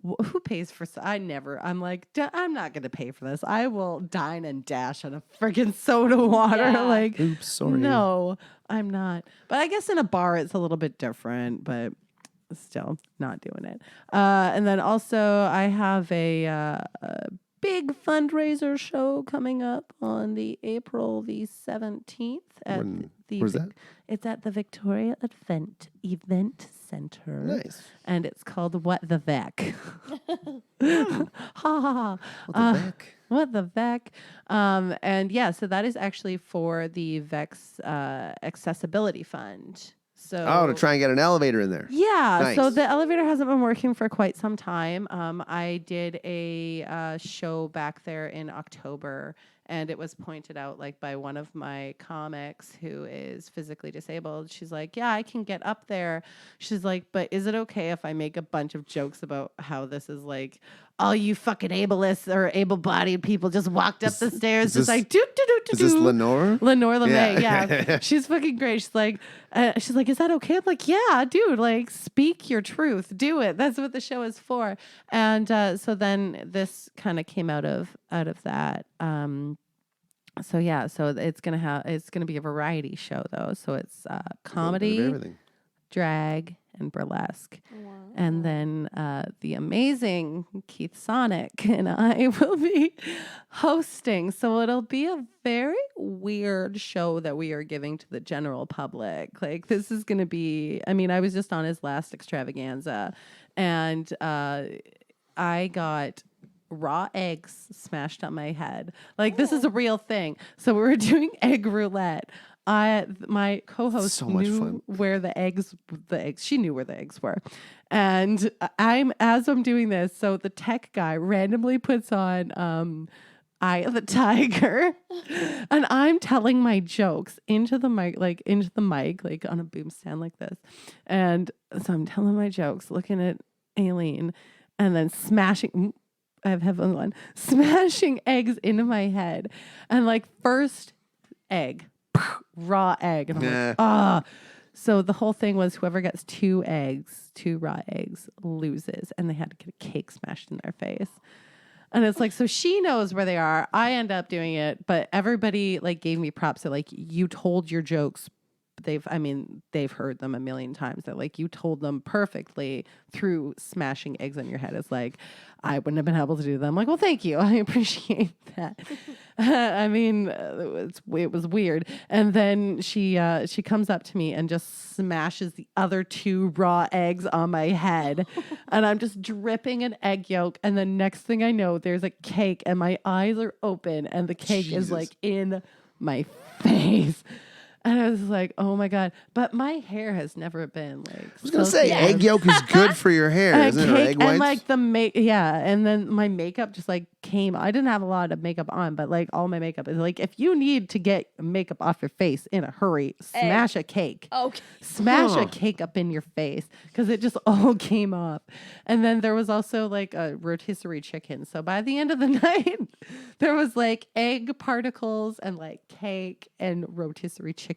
Who pays for? I'm like, I'm not going to pay for this. I will dine and dash on a freaking soda water. Yeah. Like, Oops, sorry. no, I'm not. But I guess in a bar it's a little bit different. But still, not doing it. And then also I have a big fundraiser show coming up on the April the 17th at Where's that? It's at the Victoria Event Center. Nice. And it's called What the Vec. Ha ha ha. What the heck? What the Vec? And yeah, so that is actually for the VEX Accessibility Fund. So Oh, to try and get an elevator in there. yeah, so Nice. the elevator hasn't been working for quite some time. I did a show back there in October, and it was pointed out like by one of my comics who is physically disabled. She's like, "Yeah, I can get up there." She's like, "But is it okay if I make a bunch of jokes about how this is like all you fucking ableists or able-bodied people just walked up the stairs, is just this- like, do, do, do, do, Is this do. Lenore? Lenore LeMay, Yeah. yeah. She's fucking great. She's like, is that okay? I'm like, yeah, dude, like, speak your truth. Do it. That's what the show is for. And so then this kind of came out of that. So it's gonna be a variety show though. So it's A little bit of comedy, everything. drag, and burlesque. And then the amazing Keith Sonic and I will be hosting. So it'll be a very weird show that we are giving to the general public. Like, this is going to be, I mean, I was just on his last extravaganza, and I got raw eggs smashed on my head. Like, this is a real thing. So we were doing egg roulette. My co-host So much knew fun. where the eggs, she knew where the eggs were. And as I'm doing this, so the tech guy randomly puts on Eye of the Tiger, and I'm telling my jokes into the mic, like on a boom stand like this. And so I'm telling my jokes, looking at Aileen, and then smashing, I have headphones on, smashing eggs into my head. And like, first egg, raw egg. And I'm like, So the whole thing was whoever gets two raw eggs loses, and they had to get a cake smashed in their face. And it's like, so she knows where they are. I end up doing it, but everybody like gave me props that like, you told your jokes. They've heard them a million times, that like, you told them perfectly through smashing eggs on your head. It's like, I wouldn't have been able to do them. Like, well, thank you. I appreciate that. I mean, it was weird. And then she comes up to me and just smashes the other two raw eggs on my head. And I'm just dripping an egg yolk. And the next thing I know, there's a cake and my eyes are open and the cake is like in my face. And I was like, oh my God. But my hair has never been like. I was going to say, egg yolk is good for your hair, isn't it? Or egg whites? And like and then my makeup just like came. I didn't have a lot of makeup on, but like all my makeup is like, if you need to get makeup off your face in a hurry, smash a cake. Okay. Smash a cake up in your face, because it just all came off. And then there was also like a rotisserie chicken. So by the end of the night, there was like egg particles and like cake and rotisserie chicken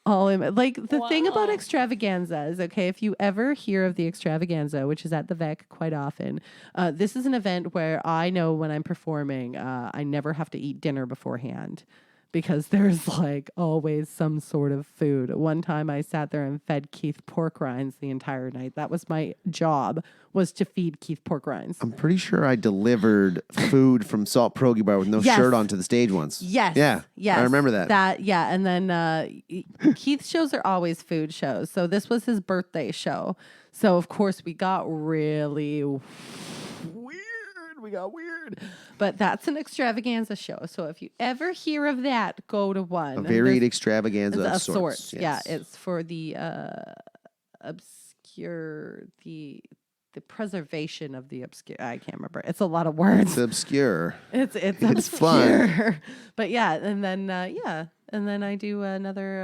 all in. Like, the thing about extravaganza is, okay, if you ever hear of the extravaganza, which is at the VEC quite often, this is an event where I know when I'm performing, I never have to eat dinner beforehand, because there's like always some sort of food. One time I sat there and fed Keith pork rinds the entire night. That was my job, was to feed Keith pork rinds. I'm pretty sure I delivered food from Salt Pierogi Bar with no shirt on to the stage once. Yes. Yeah. Yes. I remember that. Yeah. And then Keith's shows are always food shows. So this was his birthday show. So of course we got really weird. But that's an extravaganza show. So if you ever hear of that, go to one. A varied extravaganza of sorts. Yes. Yeah, it's for the obscure, the preservation of the obscure. I can't remember. It's a lot of words. It's obscure. It's It's fun. But yeah, and then and then I do another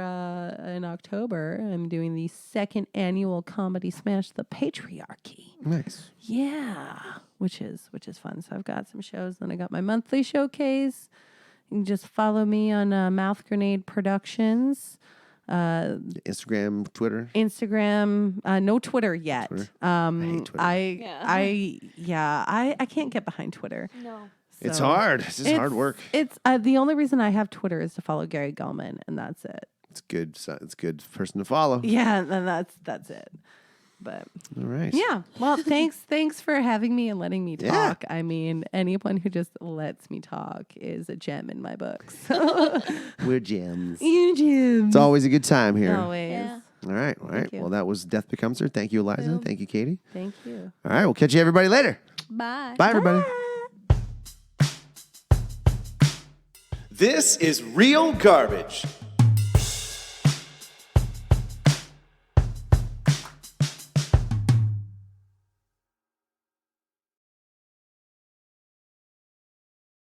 in October. I'm doing the second annual Comedy Smash the Patriarchy. Nice. Yeah, which is fun. So I've got some shows. Then I got my monthly showcase. You can just follow me on Mouth Grenade Productions. Instagram, Twitter. No Twitter yet. Twitter. I hate Twitter. I can't get behind Twitter. No. It's So hard. It's just hard work. It's the only reason I have Twitter is to follow Gary Gulman, and that's it. It's good. It's a good person to follow. Yeah, and that's it. But All right. yeah, well, thanks for having me and letting me Yeah. talk. I mean, anyone who just lets me talk is a gem in my book. So We're gems. you gems. It's always a good time here. Always. Yeah. All right. All right. you. Well, that was Death Becomes Her. Thank you, Eliza. Boom. Thank you, Katie. Thank you. All right. We'll catch you everybody later. Bye. Bye, everybody. This is Real Garbage.